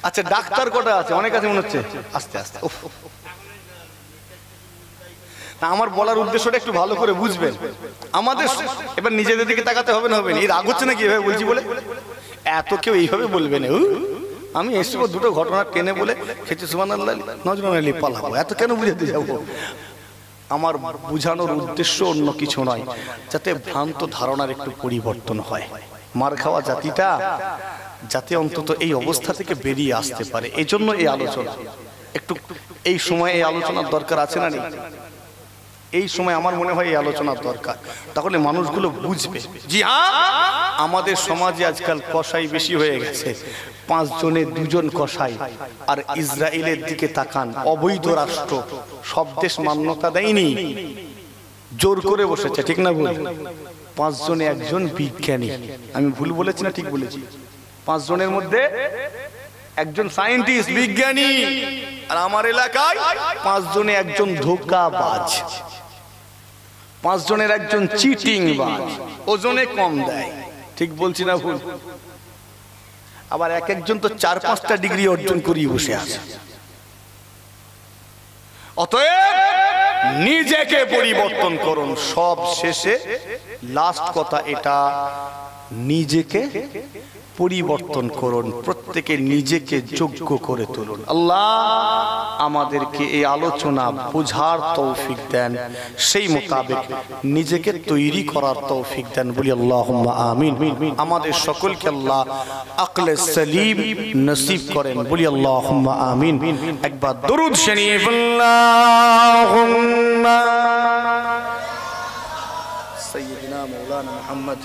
আচ্ছা ডাক্তার কটা আছে? অনেক আছে মনে হচ্ছে। আস্তে আস্তে। না, আমার বলার উদ্দেশ্যটা একটু ভালো করে বুঝবেন। আমাদের এবার নিজেদের দিকে তাকাতে হবে না? হবে না? এই রাগ হচ্ছে নাকি এভাবে বলছি বলে? এত কেউ এইভাবে বলবে না। আমি এসব দুটো ঘটনা টেনে বলে খেয়েছি সুবহানাল্লাহ নজরুল আলী পালাবো, এত কেন বুঝাতে যাবো? আমার বুঝানোর উদ্দেশ্য অন্য কিছু নয়, যাতে ভ্রান্ত ধারণার একটু পরিবর্তন হয়। মার খাওয়া জাতিটা যাতে অন্তত এই অবস্থা থেকে বেরিয়ে আসতে পারে, এই জন্য এই আলোচনা। একটু এই সময় এই আলোচনার দরকার আছে না? নেই? এই সময় আমার মনে হয় এই আলোচনার দরকার, তাহলে মানুষগুলো বুঝবে। জি হ্যাঁ, আমাদের সমাজে আজকাল কসাই বেশি হয়ে গেছে। 5 জনে 2 জন কসাই। আর ইসরায়েলের দিকে তাকান, অবৈধ রাষ্ট্র, সব দেশ মান্যতা দেয়নি, জোর করে বসেছে, ঠিক না ভুল? 5 জনে 1 জন বিজ্ঞানী। আমি ভুল বলেছি না ঠিক বলেছি? 5 জনের মধ্যে 1 জন সায়েন্টিস্ট, বিজ্ঞানী। আর আমার এলাকায় 5 জনে 1 জন ধোঁকাবাজ, 5 জনের 1 জন চিটিংবাজ, ওজনে কম দেয়। ঠিক বলছি না ভুল? আবার এক একজন তো 4-5টা ডিগ্রি অর্জন করিয়ে বসে আছে। অতএব নিজেকে পরিবর্তন করুন। সব শেষে লাস্ট কথা এটা, নিজেকে পরিবর্তন করুন, প্রত্যেকে নিজেকে যোগ্য করে তুলুন। আল্লাহ আমাদেরকে এই আলোচনা বোঝার তৌফিক দেন, সেই মোতাবেক নিজেকে তৈরি করার তৌফিক দেন, বলি আল্লাহুম্মা আমিন। আমাদের সকলকে আল্লাহ আকলে সলিম নসিব করেন, বলি আল্লাহুম্মা আমিন। একবার দরুদ শরীফ আল্লাহুম্মা সাইয়্যিদিনা মাওলানা মুহাম্মদ।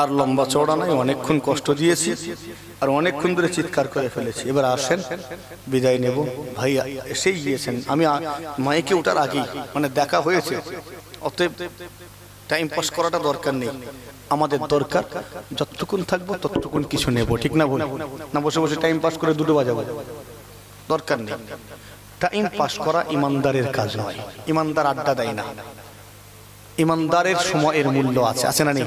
আর লম্বা চওড়া নাই, অনেকক্ষণ কষ্ট দিয়েছি আর অনেকক্ষণ ধরে চিৎকার করে ফেলেছি। এবার আসেন, বিদায় নেব। ভাই এসেই গিয়েছেন, আমি মাইকে ওঠার আগেই মানে দেখা হয়েছে, অতএব টাইম পাস করাটা দরকার নেই। আমাদের দরকার যতটুকুন থাকবো ততটুকুন কিছু নেব, ঠিক না বল? না বসে বসে টাইম পাস করে 2টো বাজাবো, দরকার নেই। টাইম পাস করা ইমানদারের কাজ নয়, ইমানদার আড্ডা দেয় না। ইমানদারের সময়ের মূল্য আছে, আছে না নেই?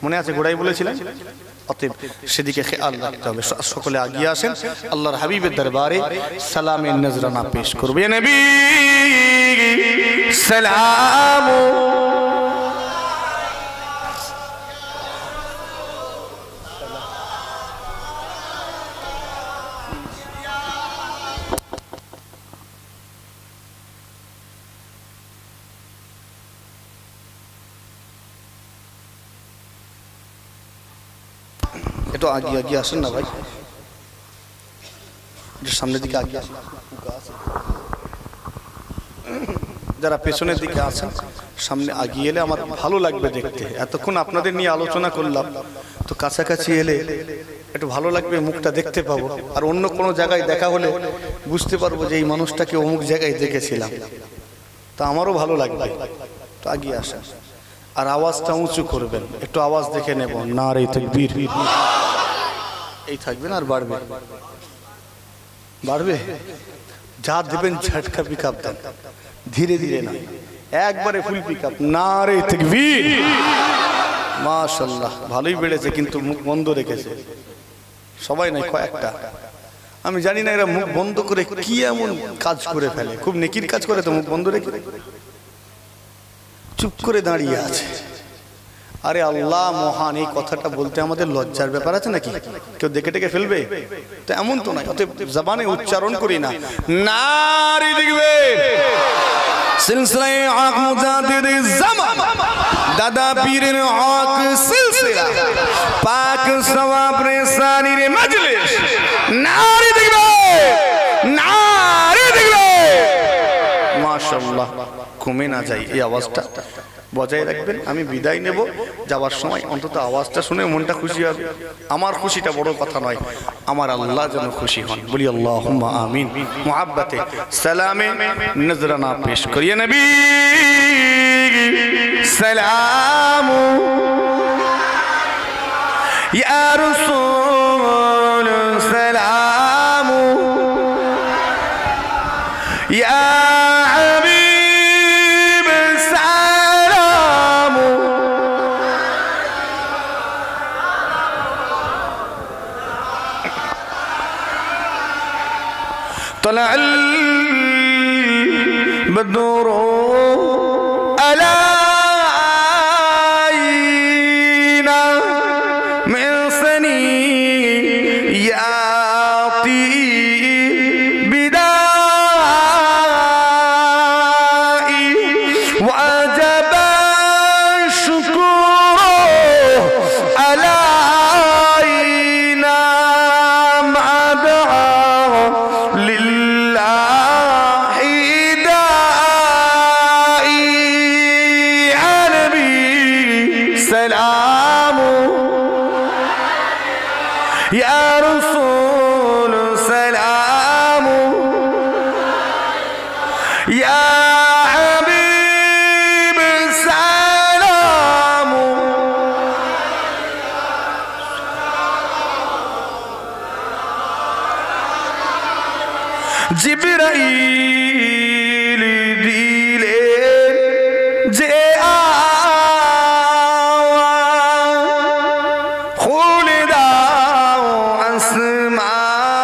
মনে আছে গোড়াই বলেছিলেন? অতএব সেদিকে খেয়াল রাখতে হবে। সকলে আগিয়ে আসেন, আল্লাহর হাবিবের দরবারে সালামের নজরানা পেশ করবে। ইয়া নবী সালাম। একটু আগিয়ে আগিয়ে আসেন না ভাই, সামনের দিকে আগিয়ে আসেন। যারা পেছনের দিকে আছেন সামনে আগিয়ে এলে আমার ভালো লাগবে দেখতে। এতক্ষণ আপনাদের নিয়ে আলোচনা করলাম, তো কাছাকাছি এলে একটু ভালো লাগবে, মুখটা দেখতে পাবো। আর অন্য কোনো জায়গায় দেখা হলে বুঝতে পারবো যে এই মানুষটাকে অমুক জায়গায় দেখেছিলাম, তা আমারও ভালো লাগবে। তো আগিয়ে আসেন আর আওয়াজটা উঁচু করবেন, একটু আওয়াজ দেখে নেব। নারে তাকবীর। এই থাকবেন আর বাড়বে, বাড়বে। যা দেবেন ঝটকা পিকআপ দেন, ধীরে ধীরে না, একবারে ফুল পিকআপ। নারে তাকবীর। মাশাআল্লাহ, ভালোই বেড়েছে, কিন্তু মুখ বন্ধ রেখেছে সবাই, নাই কয়েকটা। আমি জানি না এরা মুখ বন্ধ করে কি এমন কাজ করে ফেলে, খুব নেকির কাজ করে তো মুখ বন্ধ রেখে চুপ করে দাঁড়িয়ে আছে। আরে আল্লাহ মহান, এই কথাটা বলতে আমাদের লজ্জার ব্যাপার আছে নাকি? কেউ দেখে টেকে ফেলবে তো এমন তো নয়, অতএব জবানে উচ্চারণ করি না। নারে দেখবে সিলসিলায়ে হক মুজাদ্দিদ জামান দাদা পীরের হক সিলসিলা পাক সওয়াব রেসানির মজলিস। নারে দেখবে, নারে দেখবে। মাশাআল্লাহ, কমে না যায় এই আওয়াজটা বজায় রাখবেন। আমি বিদায় নেব, যাওয়ার সময় অন্তত আওয়াজটা শুনে মনটা খুশি হবে। আমার খুশিটা বড় কথা নয়, আমার আল্লাহ যেন খুশি হন, বলি আল্লাহুম্মা আমিন। মুহাব্বতে সালামে নজরানা পেশ করিয়ে নবী সালাম ইয়া রাসূল সালাম ইয়া হাবিব طلع البدر علينا من ثنياتي بدائي وجب الشكر علينا ما دعا لله داعي يا نبي سلام يا رسول سلام يا حبيب سلام জিবরাইল দিলে যে খুলে দাও আসমানের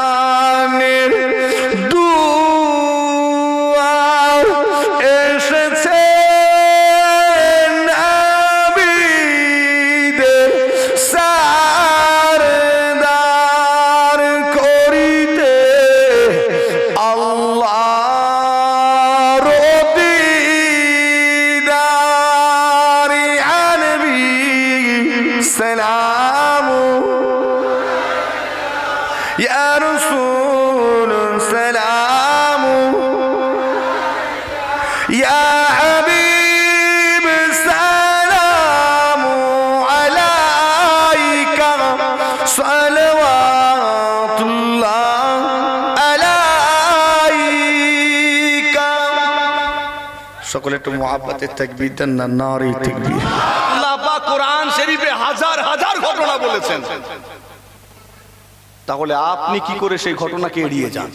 দুয়ার এসেছে নবীদের সারদার করিতে আল্লাহর দিদার ইয়া নবী সালাম ইয়া রাসূল সালাম ইয়া হাবিব সালাম আলাইকা সালাওয়াতুল্লাহ আলাইকা সকলে একটু মুহাব্বতের তাকবীর দেন না নারে তাকবীর আল্লাহ পাক কোরআন শরীফে হাজার হাজার ঘটনা বলেছেন তাহলে আপনি কি করে সেই ঘটনাকে এড়িয়ে যান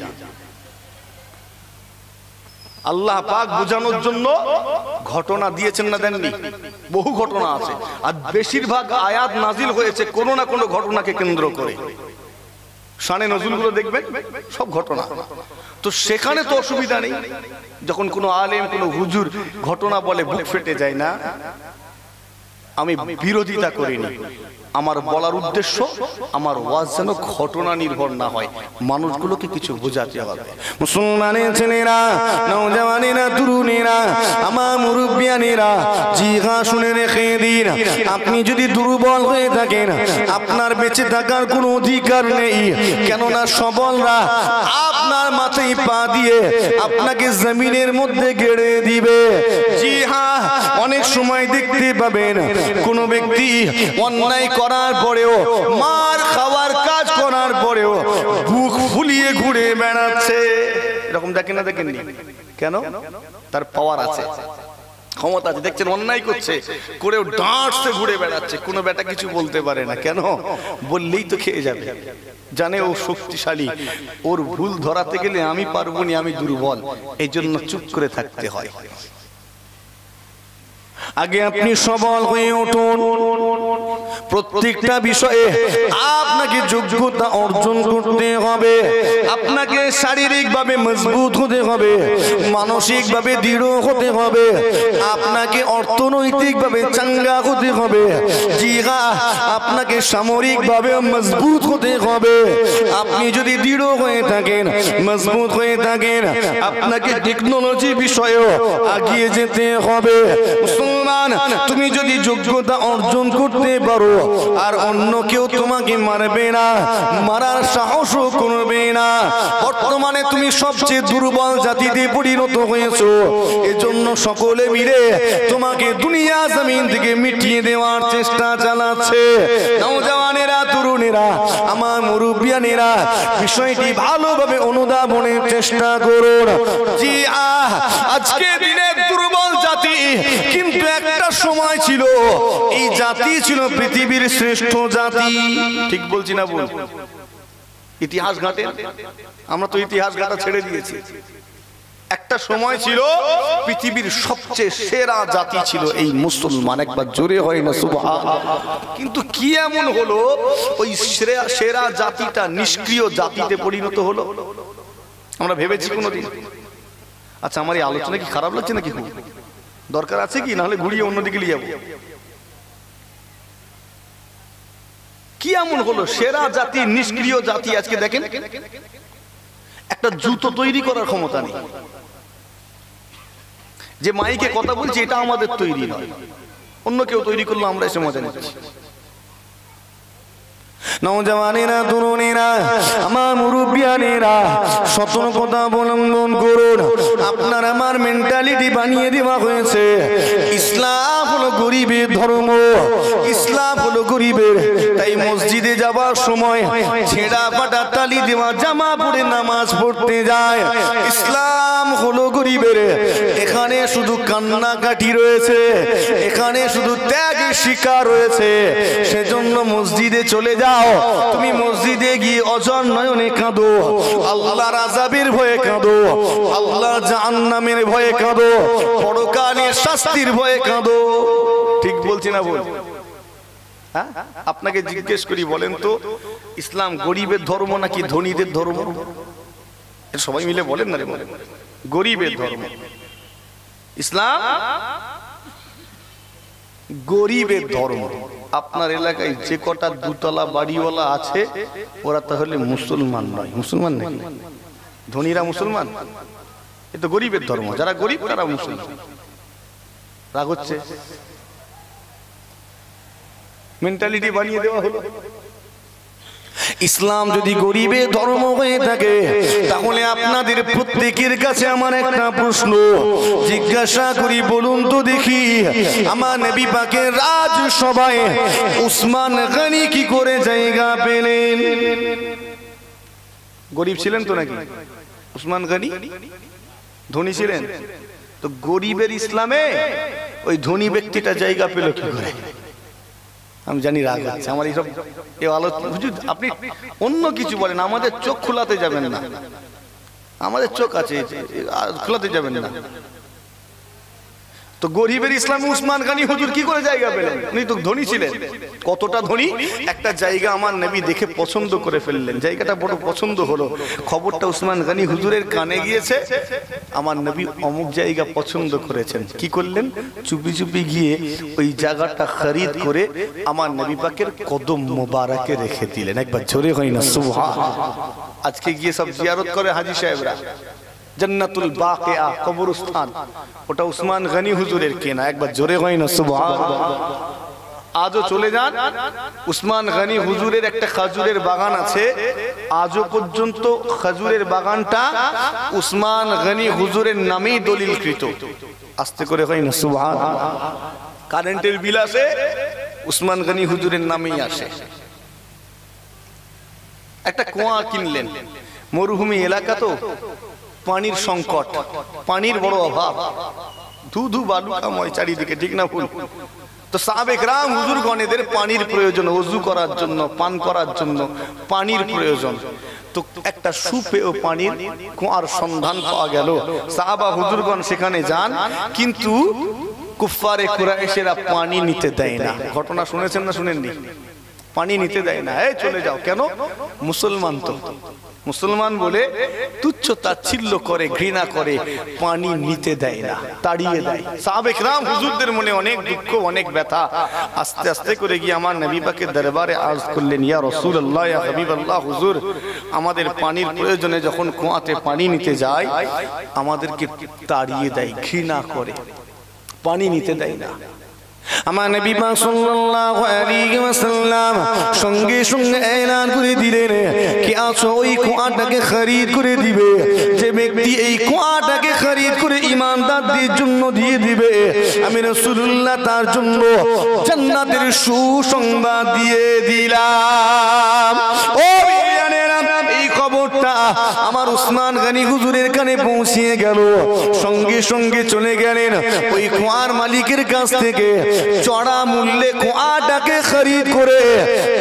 আল্লাহ পাক বোঝানোর জন্য ঘটনা দিয়েছেন না দেননি বহু ঘটনা আছে আর বেশিরভাগ আয়াত নাজিল হয়েছে কোনো না কোনো ঘটনাকে কেন্দ্র করে শানে নজরুলগুলো দেখবেন সব ঘটনা তো সেখানে তো অসুবিধা নেই যখন কোনো আলেম কোনো হুজুর ঘটনা বলে বুক ফেটে যায় না আমি বিরোধিতা করিনি আমার বলার উদ্দেশ্য আমার ওয়াজ যেন ঘটনা নির্ভর না হয় মানুষগুলোকে কিছু বোঝাতে হবে মুসলমানের ছেলেরা নওজওয়ানেরা তরুণেরা আমার মুরব্বিয়ানেরা জিহা শুনে রেখে দিন আপনি যদি দুর্বল হয়ে থাকেন আপনার বেঁচে থাকার কোনো অধিকার নেই কেননা সবলরা আপনার মাথায় পা দিয়ে আপনাকে জমিনের মধ্যে গেড়ে দিবে জি হ্যাঁ অনেক সময় দেখতে পাবেন কোন ব্যক্তি অন্যায় করার পরেও মার খাওয়ার কাজ করার পরেও বুক ফুলিয়ে ঘুরে বেড়াচ্ছে এরকম দেখেন না দেখেননি কেন তার পাওয়ার আছে ক্ষমতা আছে দেখছেন অন্যায় করছে করেও ডাঁটছে ঘুরে বেড়াচ্ছে কোনো বেটা কিছু বলতে পারে না কেন বললেই তো খেয়ে যাবে জানে ও শক্তিশালী ওর ভুল ধরাতে গেলে আমি পারবো না আমি দুর্বল এই জন্য চুপ করে থাকতে হয় আগে আপনি সবল হয়ে উঠুন প্রত্যেকটা বিষয়ে আপনাকে যোগ্যতা অর্জন করতে হবে আপনাকে শারীরিকভাবে মজবুত হতে হবে মানসিকভাবে দৃঢ় হতে হবে আপনাকে অর্থনৈতিকভাবে চাঙ্গা হতে হবে জি হ্যাঁ আপনাকে সামরিকভাবে মজবুত হতে হবে আপনি যদি দৃঢ় হয়ে থাকেন মজবুত হয়ে থাকেন আপনাকে টেকনোলজি বিষয়েও এগিয়ে যেতে হবে মুসলমান তুমি যদি যোগ্যতা অর্জন করতে পারো আর অন্য কেউ তোমাকে মারবে না মারার সাহসও করবে না বর্তমানে তুমি সবচেয়ে দুর্বল জাতিতে পরিণত হয়েছো এজন্য সকলে মিলে তোমাকে দুনিয়া জমিন থেকে মিটিয়ে দেওয়ার চেষ্টা চালাচ্ছে নওজওয়ানেরা তরুণেরা আমার মুরব্বিয়ানেরা বিষয়টি ভালোভাবে অনুধাবনের চেষ্টা করুন জি আজকে দিনে দুর্বল জাতি কিন্তু একটা সময় ছিল এই জাতি ছিল পৃথিবীর শ্রেষ্ঠ জাতি ঠিক বলছি না বল ইতিহাস ঘাটে আমরা তো ইতিহাস ঘাটা ছেড়ে দিয়েছি একটা সময় ছিল পৃথিবীর সবচেয়ে সেরা জাতি ছিল এই মুসলমান একবার জোরে হয় না সুবহানাল্লাহ কিন্তু কি এমন হলো ওই সেরা জাতিটা নিষ্ক্রিয় জাতিতে পরিণত হলো আমরা ভেবেছি কোনোদিন? আচ্ছা, আমার এই আলোচনা কি খারাপ লাগছে নাকি? খুব দরকার আছে কি? নাহলে ঘুরিয়ে অন্যদিকে নিয়ে যাবো। কি এমন হলো সেরা জাতি, নিষ্ক্রিয় জাতি? আজকে দেখেন, একটা জুতো তৈরি করার ক্ষমতা নেই। যে মাইকে কথা বলছি এটা আমাদের তৈরি নয়, অন্য কেউ তৈরি করলো, আমরা এসে মজা নিচ্ছি। নওজওয়ানেরা, তরুণেরা, আমার মুরব্বিয়ানেরা, সতর্কতা অবলম্বন করুন। আপনার আমার মেন্টালিটি বানিয়ে দেওয়া হয়েছে ইসলাম হলো গরিবের ধর্ম, ইসলাম হলো গরিবের। তাই মসজিদে যাবার সময় ছেঁড়া ফাটা তালি দেওয়া জামা পরে নামাজ পড়তে যায়। ইসলাম হলো গরিবের। এখানে শুধু কান্নাকাটি রয়েছে, এখানে শুধু ত্যাগের শিকার রয়েছে। সেজন্য মসজিদে চলে যাও। তুমি মসজিদে গিয়ে অজর নয়নে কাঁদো, আল্লাহর আযাবের ভয়ে কাঁদো, আল্লাহর জাহান্নামের ভয়ে কাঁদো, পরকালের শাস্তির ভয়ে কাঁদো। ঠিক বলছি না বল? হ্যাঁ, আপনাকে জিজ্ঞেস করি, বলেন তো, ইসলাম গরিবের ধর্ম নাকি ধনীদের ধর্ম? সবাই মিলে বলেন না রে, বলেন। গরিবের ধর্ম ইসলাম, গরিবের ধর্ম। আপনার এলাকায় যে কটা দুতলা বাড়িওয়ালা আছে ওরা তাহলে মুসলমান নয়। মুসলমান নাকি? ধনীরা মুসলমান? এ তো গরিবের ধর্ম। যারা গরিব তারা মুসলমান। রাগ হচ্ছে? মেন্টালিটি বানিয়ে দেওয়া হলো। ইসলাম যদি গরিবের ধর্ম হয়ে থাকে তাহলে আপনাদের প্রত্যেকের কাছে আমার একটা প্রশ্ন জিজ্ঞাসা করি, বলুন তো দেখি, আমার নবী পাকের রাজসভায় উসমান গনি কি করে জায়গা পেলেন? গরিব ছিলেন তো নাকি উসমান গনি? ধনী ছিলেন তো? গরিবের ইসলামে ওই ধনী ব্যক্তিটা জায়গা পেল কি করে? আমি জানি রাগ হচ্ছে আমার এইসব আলোচনা। আপনি অন্য কিছু বলেন, আমাদের চোখ খোলাতে যাবেন না। আমাদের চোখ আছে, খোলাতে যাবেন না। তো গরিবের ইসলামে উসমান গনি হুজুর কি করে জায়গা পেলেন? উনি তো ধনী ছিলেন। কতটা ধনী? একটা জায়গা আমার নবী দেখে পছন্দ করে ফেললেন, জায়গাটা বড় পছন্দ হলো। খবরটা উসমান গনি হুজুরের কানে গিয়েছে, আমার নবী অমুক জায়গা পছন্দ করেছেন। কি করলেন? চুপি চুপি গিয়ে ওই জায়গাটা খরিদ করে আমার নবী পাকের কদম মোবারকে রেখে দিলেন। একবার জোরে হয় না সুবহান? আজকে গিয়ে সব জিয়ারত করে হাজী সাহেবরা, জান্নাতুল বাকিয়া কবরস্থান, ওটা উসমান গনি হুজুরের কেনা। একবার জোরে হয় না সুবহান? আজও চলে যান, উসমান গনি হুজুরের একটা খাজুরের বাগান আছে, আজও পর্যন্ত খাজুরের বাগানটা উসমান গনি হুজুরের নামেই দলিলকৃত। আস্তে করে হয় না সুবহান? কারেন্টের বিল আসে উসমান গনি হুজুরের নামেই আসে। একটা কুয়া কিনলেন, মরুভূমি এলাকা তো, পানির সংকট, পানির বড় অভাব, ধুধু বালুকাময় চারিদিকে, ঠিক না ভুল? তো সাহাবে কেরাম হুজুরগণেদের পানির প্রয়োজন, ওযু করার জন্য, পান করার জন্য পানির প্রয়োজন। তো একটা সুপেয় পানির কুয়ার সন্ধান পাওয়া গেল। সাহাবা হুজুরগণ সেখানে যান, কিন্তু কুফফারে কুরাইশেরা পানি নিতে দেয় না। ঘটনা শুনেছেন না শুনেননি? পানি নিতে দেয় না, এই চলে যাও। কেন? মুসলমান তো, মুসলমান বলে তুচ্ছ তাচ্ছিল্য করে, ঘৃণা করে, পানি নিতে দেয় না, তাড়িয়ে দেয়। সাহাবে কেরাম হুজুরদের মনে অনেক দুঃখ, অনেক ব্যথা। আস্তে আস্তে করে গিয়ে আমার নবী পাকের দরবারে আরজ করলেন, ইয়া রাসূলুল্লাহ, ইয়া হাবিবাল্লাহ, হুজুর আমাদের পানির প্রয়োজনে যখন কুয়াতে পানি নিতে যায় আমাদেরকে তাড়িয়ে দেয়, ঘৃণা করে, পানি নিতে দেয় না। আমার নবী পাক সাল্লাল্লাহু আলাইহি ওয়াসাল্লাম সঙ্গে সঙ্গে এলান করে দিলেন, কি আছো ওই কুয়াটাকে খরিদ করে দিবে। যে ব্যক্তি এই কুয়াটাকে খরিদ করে ঈমানদারদের জন্য দিয়ে দিবে, আমি রাসূলুল্লাহ তার জন্য জান্নাতের সুসংবাদ দিয়ে দিলাম। ও বিয়ানেরা, এই খবরটা আমার উসমান গনি হুজুরের কানে পৌঁছিয়ে গেল। সঙ্গে সঙ্গে চলে গেলেন ওই কুয়ার মালিকের কাছ থেকে চড়া মূল্যে কুয়াটাকে খরিদ করে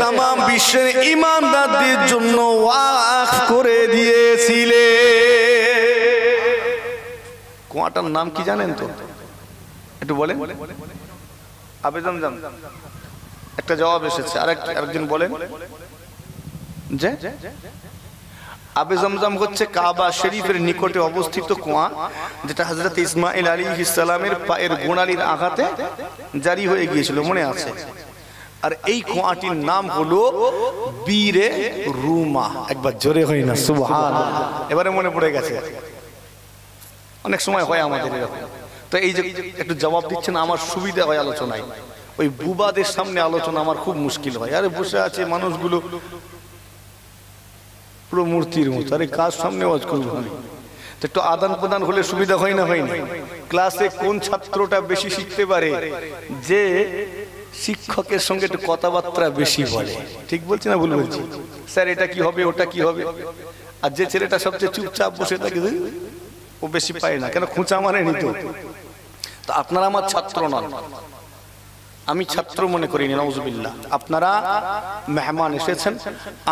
তাম বিশ্বের ঈমানদারদের জন্য ওয়াকফ করে দিয়েছিলে। কুয়াটার নাম কি জানেন তো? একটু বলেন। আবে জমজম। একটা জবাব এসেছে, আরেকজন বলেন। যে আবে জমজম হচ্ছে কাবা শরীফের নিকটে অবস্থিত কুয়া, যেটা হযরত ইসমাঈল আলাইহিস সালামের পায়ের গোড়ালির আঘাতে জারি হয়ে গিয়েছিল, মনে আছে? আর এই কুয়াটির নাম হলো বীরে রুমা। একবার জোরে হয় না সুবহানাল্লাহ? এবারে মনে পড়ে গেছে। অনেক সময় হয় আমাদের এরকম। তো এই যে একটু জবাব দিচ্ছেন, আমার সুবিধা হয় আলোচনায়। ওই বুবাদের সামনে আলোচনা আমার খুব মুশকিল হয়। আরে বসে আছে মানুষগুলো পুরো মূর্তির মতো, আরে কাজ সামনে ওয়াজ করবো আমি। তো একটু আদান প্রদান হলে সুবিধা হয় না? হয় না? ক্লাসে কোন ছাত্রটা বেশি শিখতে পারে? যে শিক্ষকের সঙ্গে একটু কথাবার্তা বেশি বলে। ঠিক বলছি না ভুল বলছি? স্যার এটা কি হবে, ওটা কি হবে? আর যে ছেলেটা সবচেয়ে চুপচাপ বসে থাকে ও বেশি পায় না, কেন? খোঁচা মানে নিত। তো আপনারা আমার ছাত্র নন, আমি ছাত্র মনে করিনি, নাউজুবিল্লাহ। আপনারা মেহমান এসেছেন,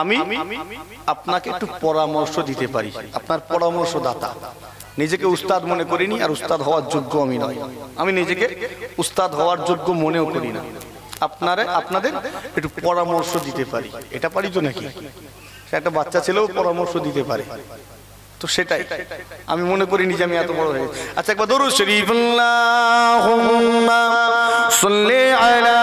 আমি আপনাকে একটু পরামর্শ দিতে পারি, আপনার পরামর্শদাতা। নিজেকে উস্তাদ মনে করিনি, আর উস্তাদ হওয়ার যোগ্য আমি নয়। আমি নিজেকে উস্তাদ হওয়ার যোগ্য মনেও করি না। আপনাদের একটু পরামর্শ দিতে পারি, এটা পারি তো নাকি? একটা বাচ্চা ছেলেও পরামর্শ দিতে পারে, তো সেটাই আমি মনে করিনি যে আমি এত বড় হয়ে। আচ্ছা, একবার দরুদ শরীফ আল্লাহুম্মা সাল্লি আলা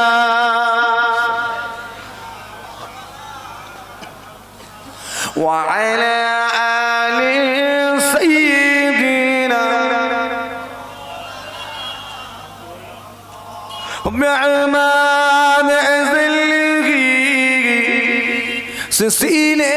ওয়া আলা আলি সাইয়্যিদিনা বি'মান আযলিহি সিনে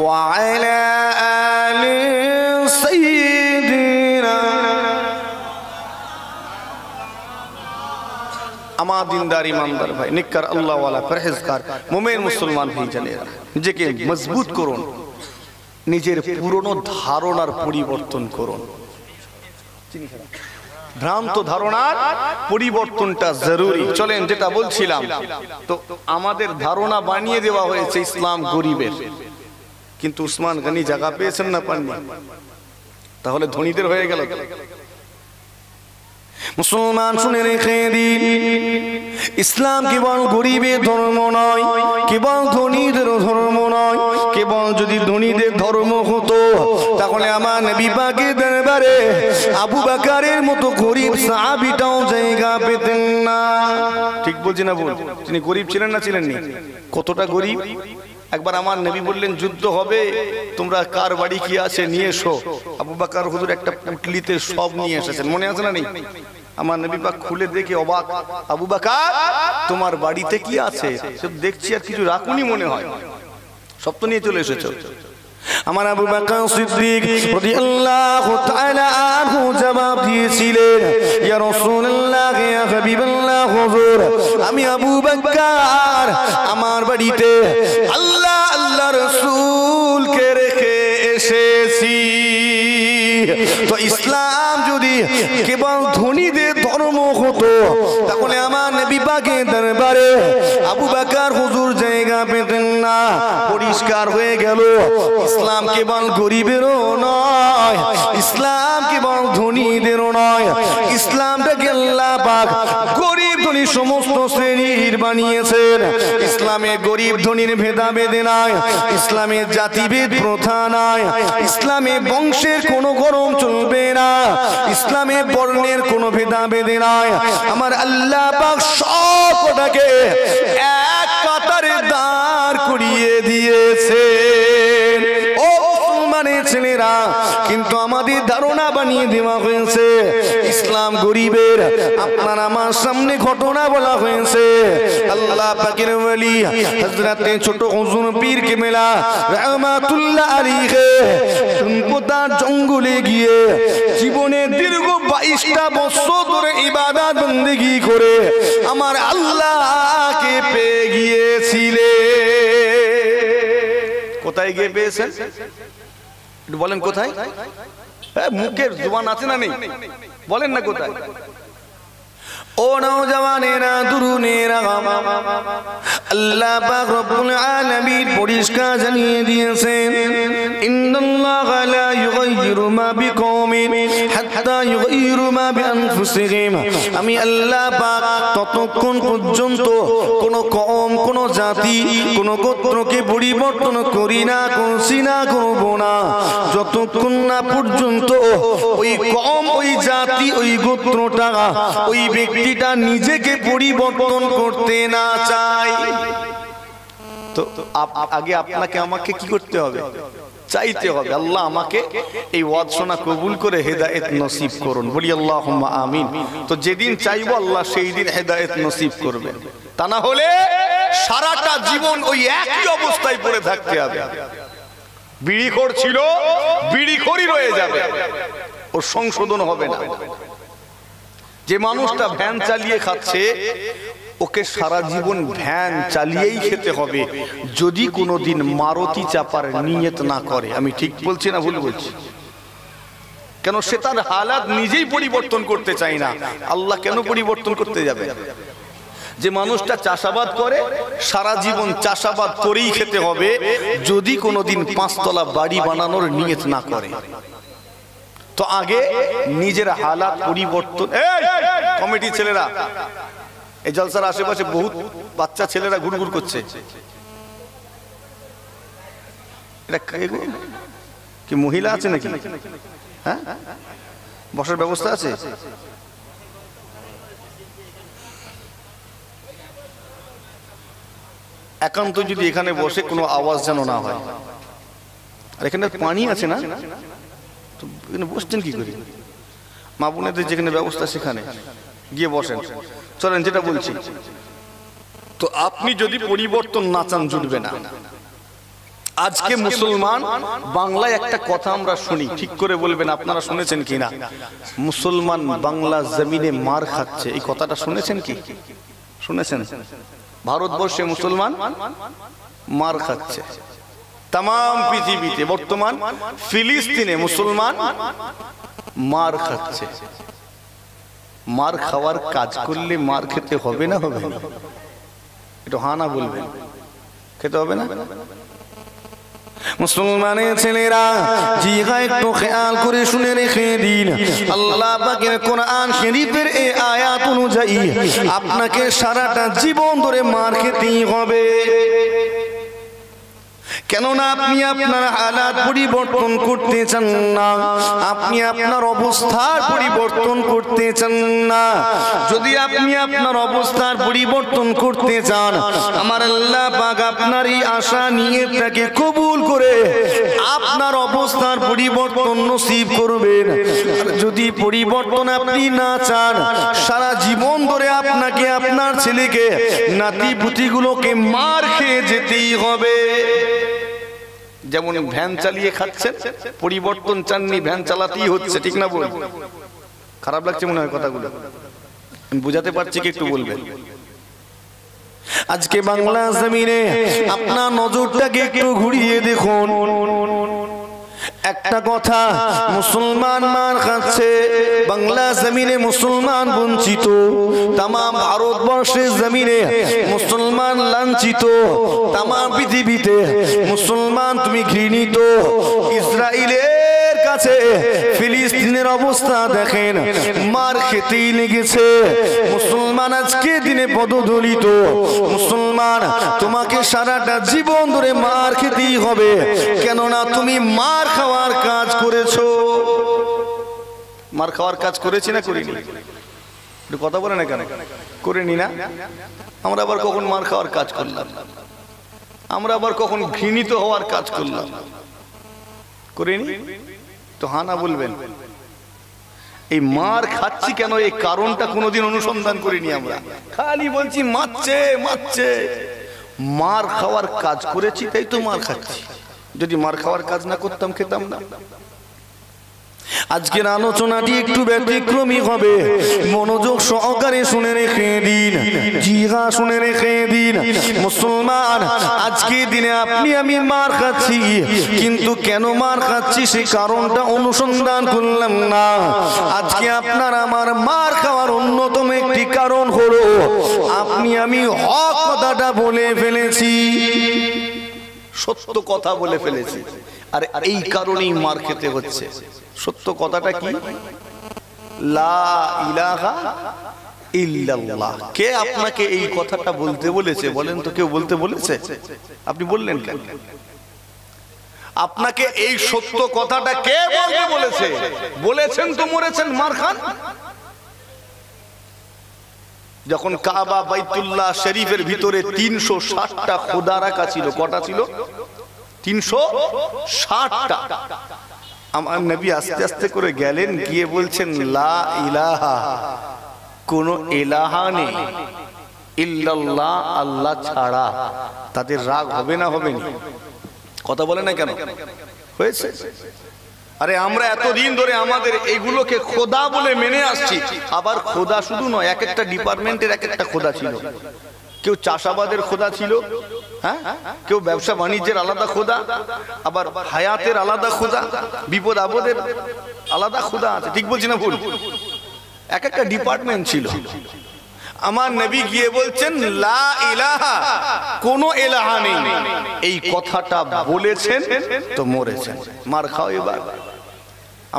وعلى آل سيدنا আমার দিনদার ইমানদার ভাই, নিকর আল্লাহ ওয়ালা পরহেজগার মুমিন মুসলমান ভাই জানেরা, নিজেকে মজবুত করুন, নিজের পুরনো ধারণার পরিবর্তন করুন। ভ্রান্ত ধারণার পরিবর্তনটা জরুরি। চলেন, যেটা বলছিলাম, তো আমাদের ধারণা বানিয়ে দেওয়া হয়েছে ইসলাম গরিবের, কিন্তু উসমান গনি জায়গা পেয়েছেন না পাননি? তাহলে ধনীদের হয়ে গেল। মুসলমান শুনে রেখে দিন, ইসলাম কেবল গরিবের ধর্ম নয়, কেবল ধনীদের ধর্ম নয়। কেবল যদি ধনীদের ধর্ম হতো তাহলে আমার নবী পাকের দরবারে আবু বকরের মতো গরিব সাহাবীটাও জায়গা পেতেন না। ঠিক বলছি না ভুল? তিনি গরিব ছিলেন না ছিলেন না? কতটা গরিব! একবার আমার নবী বললেন যুদ্ধ হবে, তোমরা কার বাড়ি কি আছে নিয়ে এসো। আবু বকর হুজুর একটা পুটলিতে সব নিয়ে এসেছেন, মনে আছে না? নেই? আমার নবী পাক খুলে দেখে অবাক, আবু বকর তোমার বাড়িতে কি আছে? সব দেখছি আর কিছু রাখুনি মনে হয়, সব তো নিয়ে চলে এসেছো। আমার আবু বকর সিদ্দিক রাদিয়াল্লাহু তাআলা আনহু জবাব দিয়েছিলেন, ইয়া রাসূলুল্লাহ, ইয়া হাবিবাল্লাহ হুজুর, আমি আবু বকর আমার বাড়িতে আল্লাহ রাসূলকে রেখে এসেছি। তো ইসলাম যদি কেবল ধনীদের ধর্ম হতো তাহলে আমার নবী পাকের দরবারে আবু বকর হুজুর জায়গা পেতেন না। পরিষ্কার হয়ে গেল, ইসলাম কেবল গরিবেরও নয়, ইসলাম কেবল ধনীদেরও নয়। ইসলামটাকে আল্লাহ পাক গরিব ধনী সমস্ত শ্রেণীর বানিয়েছেন। ইসলামে গরিব ধনীর ভেদাভেদ নাই, ইসলামে জাতিভেদ প্রথা নাই, ইসলামে বংশের কোনো গরম চলবে না, ইসলামে বর্ণের কোনো ভেদাভেদ নাই। আমার আল্লাহ পাক সবটাকে এক কাতারে দাঁড় করিয়ে দিয়েছে। ও মুসলমানের ছেলেরা, কিন্তু আমাদের ধারণা বানিয়ে দেওয়া হয়েছে। ইসলাম গরিবের, আপনার আমার সামনে ঘটনা বলা হয়েছে। আল্লাহ পাকের ওলি হযরতে ছোট হুজুর পীর কেবলা রাহমাতুল্লাহ আলাইহি কোথার জঙ্গলে গিয়ে জীবনে দীর্ঘ 22টা বছর ধরে ইবাদত বন্দেগী করে আমার আল্লাহকে পেয়ে গিয়েছিলেন। কোথায় গিয়ে পেয়েছেন একটু বলেন? কোথায়? মুখের জবান আছে না নেই? বলেন না কোথায়? ও নওজওয়ানেরা, তরুণেরা, আল্লাহ পাক রব্বুল আলামিন পরিষ্কার জানিয়ে দিয়েছেন, ইন্নাল্লাহা লা ইউগাইয়িরু মা বিকওমিন হাত্তা ইউগাইয়িরু মা বিআনফুসিহিম। আমি আল্লাহ পাক ততক্ষণ পর্যন্ত কোন কওম, কোন জাতি, কোন গোত্রকে পরিবর্তন করি না, করছি না, করব না, যতক্ষণ না পর্যন্ত ওই কওম, ওই জাতি, ওই গোত্রটা, ওই ব্যক্তিটা নিজেকে পরিবর্তন করতে না চায়। তো আগে আপনাকে আমাকে কি করতে হবে? চাইতে হবে আল্লাহ আমাকে এই ওয়াজ শোনা কবুল করে হেদায়েত নসিব করুন। বলি আল্লাহুম্মা আমিন। তো যেদিন চাইবো আল্লাহ সেই দিন হেদায়েত নসিব করবেন, তা না হলে সারাটা জীবন ওই একই অবস্থায় পড়ে থাকতে হবে। বিড়িখোর ছিল, বিড়িখোরই রয়ে যাবে, ওর সংশোধন হবে না। যে মানুষটা ভ্যান চালিয়ে খাচ্ছে, ওকে সারা জীবন ভ্যান চালিয়েই খেতে হবে যদি কোনোদিন মারুতি চাপার নিয়ত না করে। আমি ঠিক বলছি না ভুল বলছি? কেন সে তার হালাত নিজেই পরিবর্তন করতে চায় না, আল্লাহ কেন পরিবর্তন করতে যাবে? যে মানুষটা চাষাবাদ করে, সারা জীবন চাষাবাদ করেই খেতে হবে যদি কোনোদিন 5 তলা বাড়ি বানানোর নিয়ত না করে। তো আগে নিজের হালাত পরিবর্তন। কমিটি ছেলেরা, এই জলসার আশেপাশে বহুত বাচ্চা ছেলেরা ঘুরঘুর করছে, এটা কি মহিলা আছে নাকি? হ্যাঁ, বসার ব্যবস্থা আছে? একান্ত যদি এখানে বসে কোনো আওয়াজ যেন না হয়। আর এখানে পানি আছে না, তো এখানে বসছেন কি করে? মা বোনেদের যেখানে ব্যবস্থা সেখানে গিয়ে বসেন। চলেন, যেটা বলছি, তো আপনি যদি পরিবর্তন না চান জুটবে না। আজকে মুসলমান, বাংলায় একটা কথা আমরা শুনি, ঠিক করে বলবেন আপনারা শুনেছেন কিনা? মুসলমান বাংলা জমিনে মার খাচ্ছে, এই কথাটা শুনেছেন কি? শুনেছেন? ভারতবর্ষে মুসলমান মার খাচ্ছে, তাম পৃথিবীতে বর্তমান ফিলিস্তিনে মুসলমান মার খাচ্ছে। মার খাওয়ার কাজ করলে মার খেতে হবে না? হবে না? একটু হা না বলবেন, খেতে হবে না? মুসলমানের ছেলেরা, জিহা একটু খেয়াল করে শুনে রেখে দিন, আল্লাহ পাকের কোরআন শরীফের এই আয়াত অনুযায়ী আপনাকে সারাটা জীবন ধরে মার খেতেই হবে। কেননা আপনি আপনার হালাত পরিবর্তন করতে চান না, আপনি আপনার অবস্থার পরিবর্তন করতে চান না। যদি আপনি আপনার অবস্থার পরিবর্তন করতে চান, আমার আল্লাহ পাক আপনার এই আশা নিয়তটাকে কবুল করে আপনার অবস্থার পরিবর্তন নসিব করবেন। আর যদি পরিবর্তন আপনি না চান, সারা জীবন ধরে আপনাকে, আপনার ছেলেকে, নাতি পুতিগুলোকে মার খেয়ে যেতেই হবে। যেমন ভ্যান চালিয়ে খাচ্ছেন, পরিবর্তন চাননি, ভ্যান চালাতেই হচ্ছে, ঠিক না? বল, খারাপ লাগছে মনে হয় কথাগুলো? আমি বুঝাতে পারছি কি? একটু বলবেন। আজকে বাংলা জমিনে আপনার নজরটাকে একটু ঘুরিয়ে দেখুন। একটা কথা, মুসলমান মার খাচ্ছে, বাংলা জমিনে মুসলমান বঞ্চিত, তাম ভারতবর্ষের জমিনে মুসলমান লাঞ্ছিত, তাম পৃথিবীতে মুসলমান তুমি ঘৃণিত। ইসরায়েলের কাছে ফিলিস্তিনের অবস্থা দেখেন, মার খেতেই লেগেছে। মুসলমান আজকে দিনে পদদলিত। মুসলমান, তোমাকে সারাটা জীবন ধরে মার খেতেই হবে, কেননা তুমি মার খাওয়ার কাজ করেছো। মার খাওয়ার কাজ করেছি না করিনি? একটু কথা বলে না কেন? করিনি না? আমরা আবার কখন মার খাওয়ার কাজ করলাম? আমরা আবার কখন ঘৃণিত হওয়ার কাজ করলাম? করিনি? একটু হানা বলবেন। এই মার খাচ্ছি কেন, এই কারণটা কোনোদিন অনুসন্ধান করিনি আমরা, খালি বলছি মারছে মারছে। মার খাওয়ার কাজ করেছি তাই তো মার খাচ্ছি, যদি মার খাওয়ার কাজ না করতাম খেতাম না। আজকের আলোচনাটি একটু ব্যতিক্রমী হবে, মনোযোগ সহকারে শুনে রেখে দিন, জিহা শুনে রেখে দিন। মুসলমান, আজকে দিনে আপনি আমি মার খাচ্ছি, কিন্তু কেন মার খাচ্ছি সেই কারণটা অনুসন্ধান করলাম না। আজকে আপনার আমার মার খাওয়ার অন্যতম একটি কারণ হলো আপনি আমি হক কথাটা বলে ফেলেছি, সত্য কথা বলে ফেলেছি, আর এই কারণেই মার খেতে হচ্ছে। সত্য কথাটা কি? লা ইলাহা ইল্লাল্লাহ। কে আপনাকে এই কথাটা বলতে বলেছে বলেন তো? কেউ বলতে বলেছে? আপনি বললেন কেন? আপনাকে এই সত্য কথাটা কে বলতে বলেছে? বলেছেন তো মরেছেন মার খান। যখন কাবা বাইতুল্লাহ শরীফের ভিতরে 360টা খোদা রাখা ছিল, কটা ছিল? 360টা। আমার নবী আস্তে আস্তে করে গেলেন, গিয়ে বলছেন লা ইলাহা, কোন ইলাহা নেই ইল্লাল্লাহ, আল্লাহ ছাড়া। তাদের রাগ হবে না হবে না? কথা বলে না কেন? হয়েছে। আরে আমরা এতদিন ধরে আমাদের এগুলোকে খোদা বলে মেনে আসছি। আবার খোদা শুধু নয়, এক একটা ডিপার্টমেন্টের এক একটা খোদা ছিল। কেউ চাষাবাদের খোদা ছিল, হ্যাঁ, কেউ ব্যবসা বাণিজ্যের আলাদা খোদা, আবার হায়াতের আলাদা খোদা, বিপদ আপদের আলাদা খোদা আছে। ঠিক বলছি না ভুল? এক একটা ডিপার্টমেন্ট ছিল। আমার নবী গিয়ে বলছেন লা ইলাহা, কোন ইলাহা নেই, এই কথাটা বলেছেন তো মরেছেন। মার খাও এবার।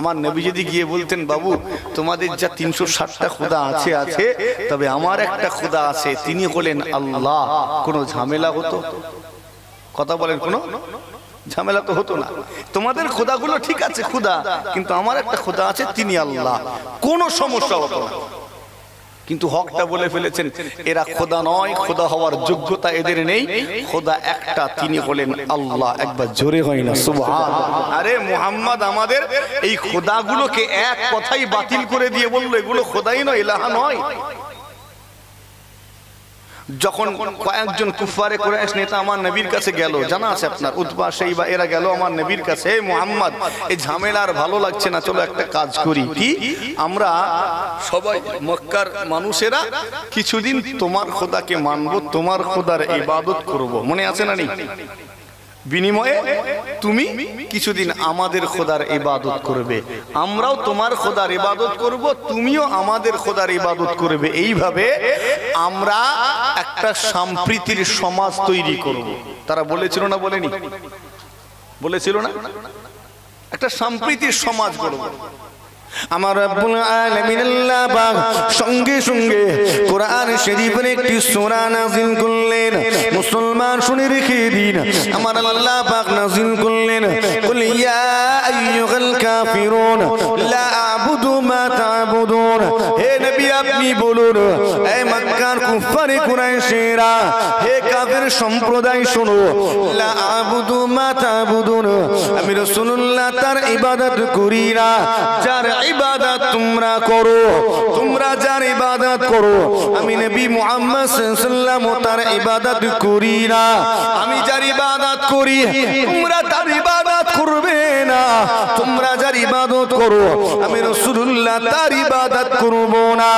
আমার নবী যদি গিয়ে বলতেন বাবু তোমাদের যা 360টা খোদা আছে আছে, তবে আমার একটা খোদা আছে, তিনি হলেন আল্লাহ, কোনো ঝামেলা হতো? কথা বলেন, কোনো ঝামেলা তো হতো না। তোমাদের খোদাগুলো ঠিক আছে খোদা, কিন্তু আমার একটা খোদা আছে, তিনি আল্লাহ, কোনো সমস্যা হতো না। কিন্তু হকটা বলে ফেলেছেন, এরা খোদা নয়, খোদা হওয়ার যোগ্যতা এদের নেই, খোদা একটা, তিনি হলেন আল্লাহ। একবার জোরে হয় না সুবহানাল্লাহ? আরে মুহাম্মদ আমাদের এই খোদাগুলোকে এক কথাই বাতিল করে দিয়ে বললো এগুলো খোদাই নয়, ইলাহা নয়। যখন কয়েকজন কুফারে কুরাইশ নেতা আমার নবীর কাছে গেল, জানা আছে আপনার, উতবা শাইবা, এরা গেল আমার নবীর কাছে, মুহাম্মদ এই ঝামেলার ভালো লাগছে না, চলো একটা কাজ করি। কি? আমরা সবাই মক্কার মানুষেরা কিছুদিন তোমার খোদাকে মানবো, তোমার খোদার ইবাদত করব। মনে আছে না? নেই? বিনিময়ে তুমি কিছুদিন আমাদের খোদার ইবাদত করবে, আমরাও তোমার খোদার ইবাদত করব, তুমিও আমাদের খোদার ইবাদত করবে। এইভাবে আমরা একটা সম্প্রীতির সমাজ তৈরি করব। তারা বলেছিল না? বলেনি? বলেছিল না? একটা সম্প্রীতির সমাজ করব। আমার রব্বুল আলামিন আল্লাহ পাক সঙ্গে সঙ্গে কোরআন শরীফের একটি সূরা নাযিল করলেন। মুসলমান শুনে রেখে দিন, আমার আল্লাহ পাক নাযিল করলেন, কুল ইয়া আইয়ুহাল কাফিরুন লা আ'বুদু মা তা'বুদুন। হে নবী আপনি বলুন, হে মক্কার কুফারে কুরাইশেরা, হে কাফের সম্প্রদায় শোনো, লা আ'বুদু মা তা'বুদুন, আমি রাসূলুল্লাহ তার ইবাদত করি না, যার ইবাদত তোমরা করো, তোমরা যার ইবাদত করো, আমি নবী মুহাম্মদ সাল্লাল্লাহু আলাইহি ওয়াসাল্লাম তার ইবাদত করি না। আমি যার ইবাদত করি তোমরা তার ইবাদত করবে না, তোমরা যার ইবাদত করো আমি রাসূলুল্লাহ তার ইবাদত করব না।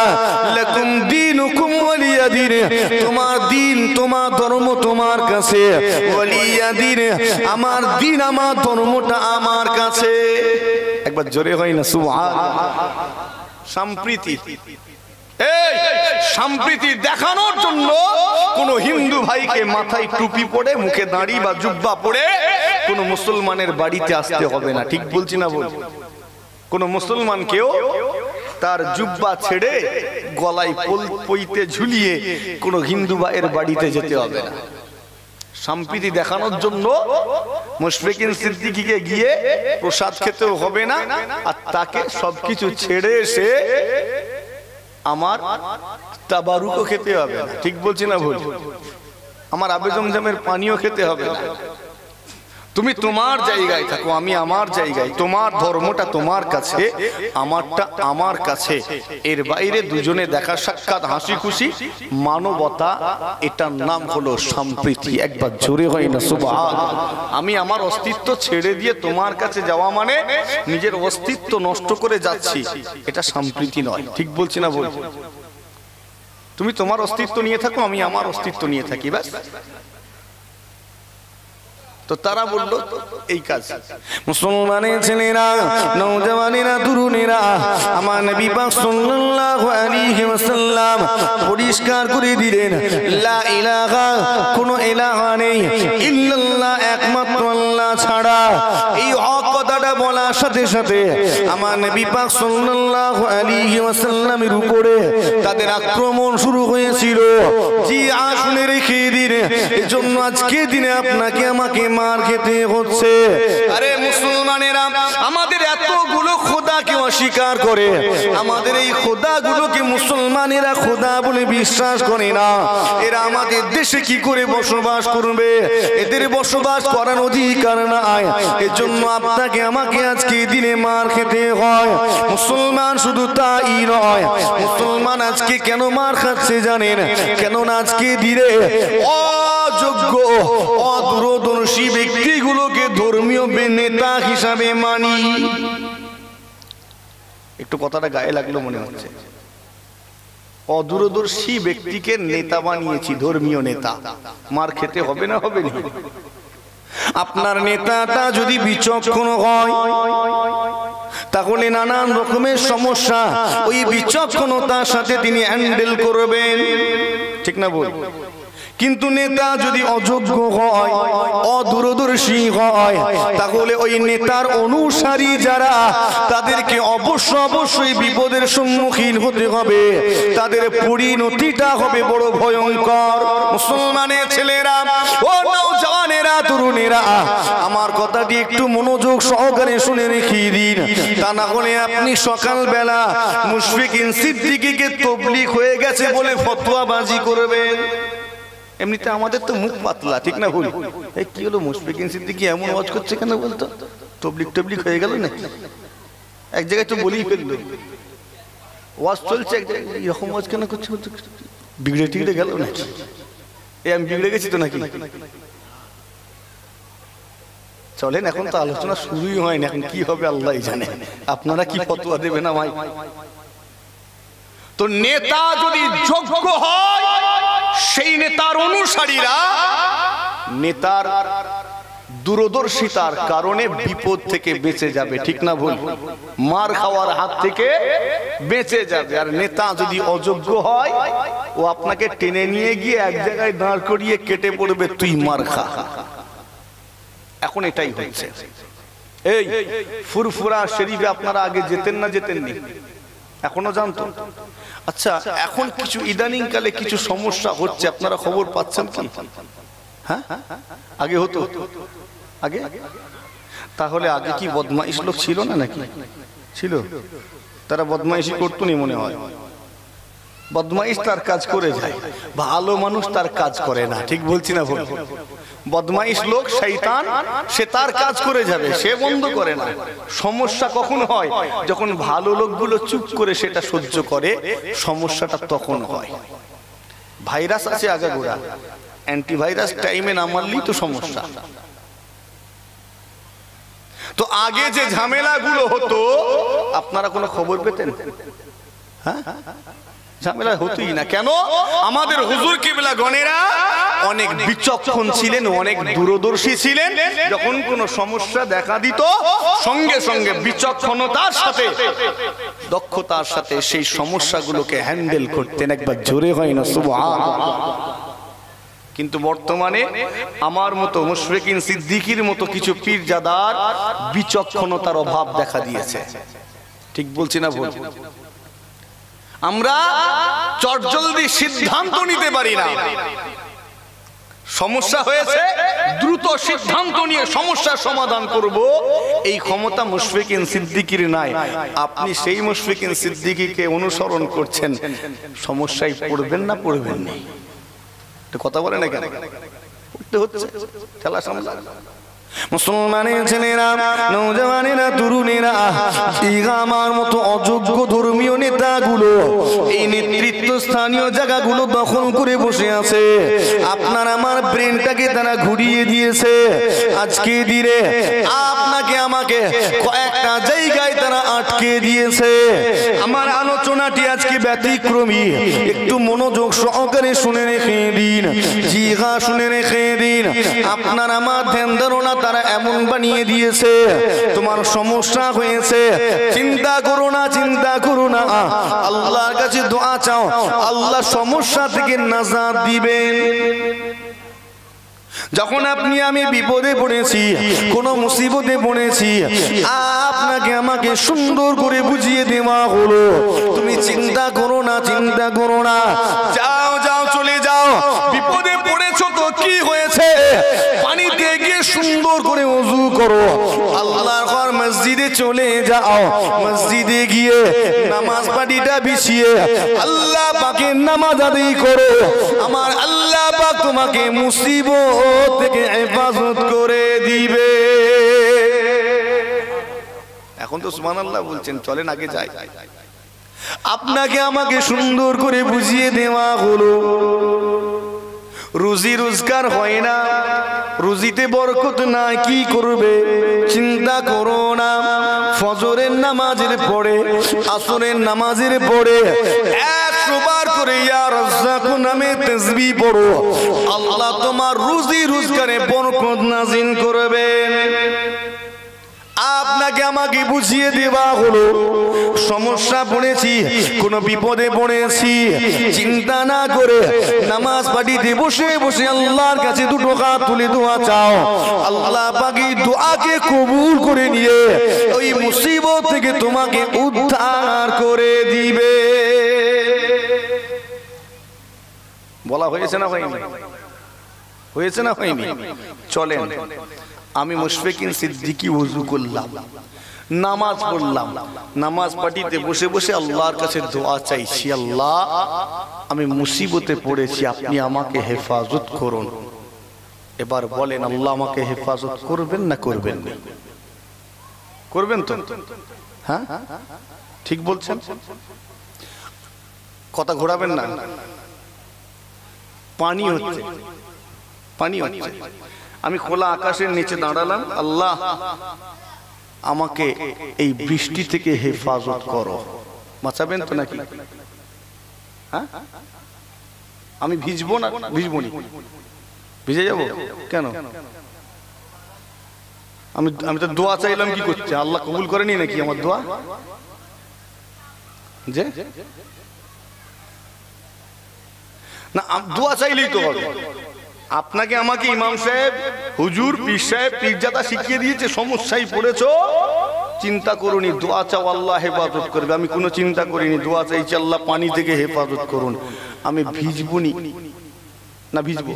লাকুম দীনুকুম ওয়ালিয়া দীন, তোমার দিন তোমার ধর্ম তোমার কাছে, ওয়ালিয়া দীন আমার দিন আমার ধর্মটা আমার কাছে। একবার জোরে হয় না সুবহানাল্লাহ? সম্প্রীতি, এই সম্প্রীতি দেখানোর জন্য কোন হিন্দু ভাইকে মাথায় টুপি পরে, মুখে দাড়ি বা জুব্বা পরে কোন মুসলমানের বাড়িতে আসতে হবে না। ঠিক বলছি না বল? কোন মুসলমানকেও তার জুব্বা ছেড়ে গলায় পইতে ঝুলিয়ে কোন হিন্দু ভাইয়ের বাড়িতে যেতে হবে না। সম্প্রীতি দেখানোর জন্য মুশফিকিন সিদ্দিকীকে গিয়ে প্রসাদ খেতেও হবে না, আর তাকে সবকিছু ছেড়ে এসে আমার তাবারুকও খেতে হবে না। ঠিক বলছি না ভুল? আমার আবে জমজমের পানিও খেতে হবে না। তুমি তোমার জায়গায় থাকো, আমি আমার জায়গায়, তোমার ধর্মটা তোমার কাছে, আমারটা আমার কাছে, এর বাইরে দুজনে দেখা সাক্ষাৎ হাসি খুশি মানবতা, এটার নাম হলো সম্প্রীতি। একবার জোরে হয় না সুবহানাল্লাহ। আমি আমার অস্তিত্ব ছেড়ে দিয়ে তোমার কাছে যাওয়া মানে নিজের অস্তিত্ব নষ্ট করে যাচ্ছি, এটা সম্প্রীতি নয়। ঠিক বলছি না? বল, তুমি তোমার অস্তিত্ব নিয়ে থাকো, আমি আমার অস্তিত্ব নিয়ে থাকি, ব্যাস। তো তারা বললো এই কাজ। মুসলমানের ছেলেরা, নওজওয়ানেরা, তরুণেরা, আমার নবী পাক সাল্লাল্লাহু আলাইহি ওয়াসাল্লাম পরিষ্কার করে দিলেন, লা ইলাহা, কোন ইলাহা নেই ইল্লাল্লাহ, একমাত্র আল্লাহ ছাড়া। এই হক কথাটা বলার সাথে সাথে আমার নবী পাক সাল্লাল্লাহু আলাইহি ওয়াসাল্লামের উপরে তাদের আক্রমণ শুরু হয়েছিল। জি, আসলে রেখে দিন, এজন্য আজকে দিনে আপনাকে আমাকে মার খেতে হচ্ছে। আরে মুসলমানেরা, আমাদের এতগুলো খোদাকে অস্বীকার করে, আমাদের এই খোদাগুলোকে মুসলমানেরা খোদা বলে বিশ্বাস করে না। এরা আমাদের দেশে কি করে বসবাস করবে? এদের বসবাস করার অধিকার নাই। এজন্য আপনাকে আমাকে আজকে দিনে মার খেতে হয়। মুসলমান শুধু তাই নয়, মুসলমান আজকে কেন মার খাচ্ছে জানেন? কেননা আজকে দিনে অযোগ্য, অদূরদর্শী ব্যক্তিগুলোকে ধর্মীয় নেতা হিসাবে মানি। একটু কথাটা গায়ে লাগলো মনে হচ্ছে। অদূরদর্শী ব্যক্তিকে নেতা বানিয়েছি, ধর্মীয় নেতা। মার খেতে হবে না? হবে না? আপনার নেতাটা যদি বিচক্ষণ হয় তাহলে নানান রকমের সমস্যা ওই বিচক্ষণতার সাথে তিনি হ্যান্ডেল করবেন। ঠিক না বল? কিন্তু নেতা যদি অযোগ্য হয়, অদূরদর্শী হয়, তাহলে ওই নেতার অনুসারী যারা, তাদেরকে অবশ্যই বিপদের সম্মুখীন হতে হবে। তাদের পরিণতিটা হবে বড় ভয়ঙ্কর। মুসলমানের ছেলেরা, ও নওজওয়ানেরা, তরুণেরা, আমার কথাটি একটু মনোযোগ সহকারে শুনে রেখে দিন। তা না হলে আপনি সকালবেলা মুশফিকিন সিদ্দিকীকে তাবলীগ হয়ে গেছে বলে ফতোয়াবাজি করবেন। এমনিতে আমাদের তো মুখ পাতলা, ঠিক না ভুল? এই কি হলো, মুশফিকিন সিদ্দিকী এমন ওয়াজ করছে কেন বলতো? তবলিগ হয়ে গেল না? এক জায়গায় তো বলেই ফেললো, ওয়াজ চলছে এক জায়গায়, এরকম ওয়াজ কেন করছে? বিগড়ে টিগড়ে গেল নাকি? এই আমি বিগড়ে গেছি তো নাকি? চলেন, এখন তো আলোচনা শুরুই হয়নি, এখন কি হবে আল্লাহ জানে। আপনারা কি ফতোয়া দেবেন আমায়? তো নেতা যদি যোগ্য হয়, সেই নেতার অনুসারীরা নেতার দূরদর্শিতার কারণে বিপদ থেকে বেঁচে যাবে। ঠিক না ভুল? মার খাওয়ার হাত থেকে বেঁচে যাবে। আর নেতা যদি অযোগ্য হয়, ও আপনাকে টেনে নিয়ে গিয়ে এক জায়গায় দাঁড় করিয়ে কেটে পড়বে, তুই মার খা। এখন এটাই হচ্ছে। এই ফুরফুরা শরীফে আপনারা আগে যেতেন না যেতেননি? এখনো জানতো? আচ্ছা, এখন কিছু ইদানিং কালে কিছু সমস্যা হচ্ছে, আপনারা খবর পাচ্ছেন কি? হ্যাঁ, আগে হতো? আগে তাহলে আগে কি বদমাইশ লোক ছিল না নাকি? ছিল। তারা বদমাইশি করতো নি মনে হয়। বদমাইশ তার কাজ করে যায়, ভালো মানুষ তার কাজ করে না। ঠিক বলছি না ভুল? বদমাইশ লোক শয়তান, সে তার কাজ করে যাবে, সে বন্ধ করে না। সমস্যা কখন হয়? যখন ভালো লোকগুলো চুপ করে সেটা সহ্য করে, সমস্যাটা তখন হয়। ভাইরাস আছে আগাগোড়া, অ্যান্টিভাইরাস টাইমে না মারলেই তো সমস্যা। তো আগে যে ঝামেলাগুলো হতো, আপনারা কোনো খবর পেতেন? হ্যাঁ, ঝামেলা হতোই না। কেন? আমাদের হুজুর কিবলা গণেরা অনেক বিচক্ষণ ছিলেন, অনেক দূরদর্শী ছিলেন। যখন কোনো সমস্যা দেখা দিত, সঙ্গে সঙ্গে বিচক্ষণতার সাথে, দক্ষতার সাথে সেই সমস্যাগুলোকে হ্যান্ডেল করতেন। একবার জোরে হয় না সুবহানাল্লাহ? কিন্তু বর্তমানে আমার মতো মুশফিকিন সিদ্দিকীর মতো কিছু পীরজাদার বিচক্ষণতার অভাব দেখা দিয়েছে। ঠিক বলছি না ভুল? আমরা চটজলদি সিদ্ধান্ত নিতে পারি না। সমস্যা হয়েছে, দ্রুত সিদ্ধান্ত নিয়ে সমস্যার সমাধান করব, এই ক্ষমতা মুশফিকিন সিদ্দিকীর নাই। আপনি সেই মুশফিকিন সিদ্দিকীকে অনুসরণ করছেন, সমস্যায় পড়বেন না পড়বেন না? কথা বলে না কেন? পড়তে হচ্ছে, খেলা সামলা। মুসলমানের ছেলেরা, নওজওয়ানেরা, তরুণেরা, আমার মতো অযোগ্য ধর্মীয় নেতাগুলো এই নেতৃত্ব স্থানীয় জায়গাগুলো দখল করে বসে আছে। আপনার আমার ব্রেনটাকে তারা ঘুরিয়ে দিয়েছে। আজকে দিনে আপনাকে আমাকে কয়েকটা জায়গায় তারা আটকে দিয়েছে। আমার আলোচনাটি আজকে ব্যতিক্রমী, একটু মনোযোগ সহকারে শুনে রেখে দিন। জি হ্যাঁ, শুনে রেখে দিন। আপনার আমার ধ্যান ধারণা তারা এমন বানিয়ে দিয়েছে, তোমার সমস্যা হয়েছে, চিন্তা করো না, চিন্তা করো না, আল্লাহর কাছে দোয়া চাও, আল্লাহ সমস্যা থেকে নাজাত দিবেন। যখন আপনি আমি বিপদে পড়েছি, কোন মুসিবতে পড়েছি, আপনাকে আমাকে সুন্দর করে বুঝিয়ে দেওয়া হলো, তুমি চিন্তা করো না, চিন্তা করো না, যাও যাও চলে যাও। বিপদে পড়েছো তো কি হয়েছে, পানিতে গিয়ে সুন্দর করে ওযু করো, আল্লাহর ঘর মসজিদে চলে যাও, মসজিদে গিয়ে নামাজ পাটিটা বিছিয়ে আল্লাহ পাকের নামাজ আদায় করো। আমার আল্লাহ পাক তোমাকে মুসিবত থেকে হেফাজত করে দিবে। এখন তো সুবহানাল্লাহ বলছেন, চলেন আগে যাই। আপনাকে আমাকে সুন্দর করে বুঝিয়ে দেওয়া হলো, রুজি রোজগার হয় না, রুজিতে বরকত নাই, কি করবে চিন্তা করো না। ফজরের নামাজের পরে, আসরের নামাজের পরে 100 বার করে ইয়া রাজ্জাক নামে তাসবিহ পড়ো, আল্লাহ তোমার রুজি রোজগারে বরকত নাযিল করবেন। আপনাকে আমাকে বুঝিয়ে দেওয়া হলো, সমস্যা পড়েছি, কোন বিপদে পড়েছি, চিন্তা না করে নামাজ পাঠিয়ে বসে বসে আল্লাহর কাছে দুটো হাত তুলে দোয়া চাও, আল্লাহ পাক এই দোয়াকে কবুল করে নিয়ে ওই মুসিবত থেকে তোমাকে উদ্ধার করে দিবে। বলা হয়েছে না হয়নি? হয়েছে না হয়নি? চলেন, আমি মুশফিকিন সিদ্দিকী ওযু করলাম, নামাজ পড়লাম, নামাজ পাঠিতে বসে বসে আল্লাহর কাছে দোয়া চাইছি, আল্লাহ আমি মুসিবতে পড়েছি, আপনি আমাকে হেফাজত করুন। এবার বলেন, আল্লাহ আমাকে হেফাজত করবেন না করবেন না? করবেন তো? হ্যাঁ ঠিক বলছেন, কথা ঘোরাবেন না। পানি হচ্ছে, পানি হচ্ছে, আমি খোলা আকাশের নিচে দাঁড়ালাম, আল্লাহ আমাকে এই বৃষ্টি থেকে হেফাজত করো, বাঁচাবেন তো নাকি? হ্যাঁ, আমি ভিজবো না, ভিজবো নি, ভিজে যাব কেন? আমি তো দোয়া চাইলাম, কি করছে আল্লাহ কবুল করেনি নাকি আমার দোয়া? যে না, দোয়া চাইলেই তো হবে। আপনাকে আমাকে ইমাম সাহেব, হুজুর, পীর সাহেব, পীরজাদা শিখিয়ে দিয়েছে, সমস্যায় পড়েছো, চিন্তা করুনি, দোয়া চাও, আল্লাহ হেফাজত করবে। আমি কোনো চিন্তা করিনি, দোয়া চাইছি, আল্লাহ পানি থেকে হেফাজত করুন। আমি ভিজবুনি না ভিজবো?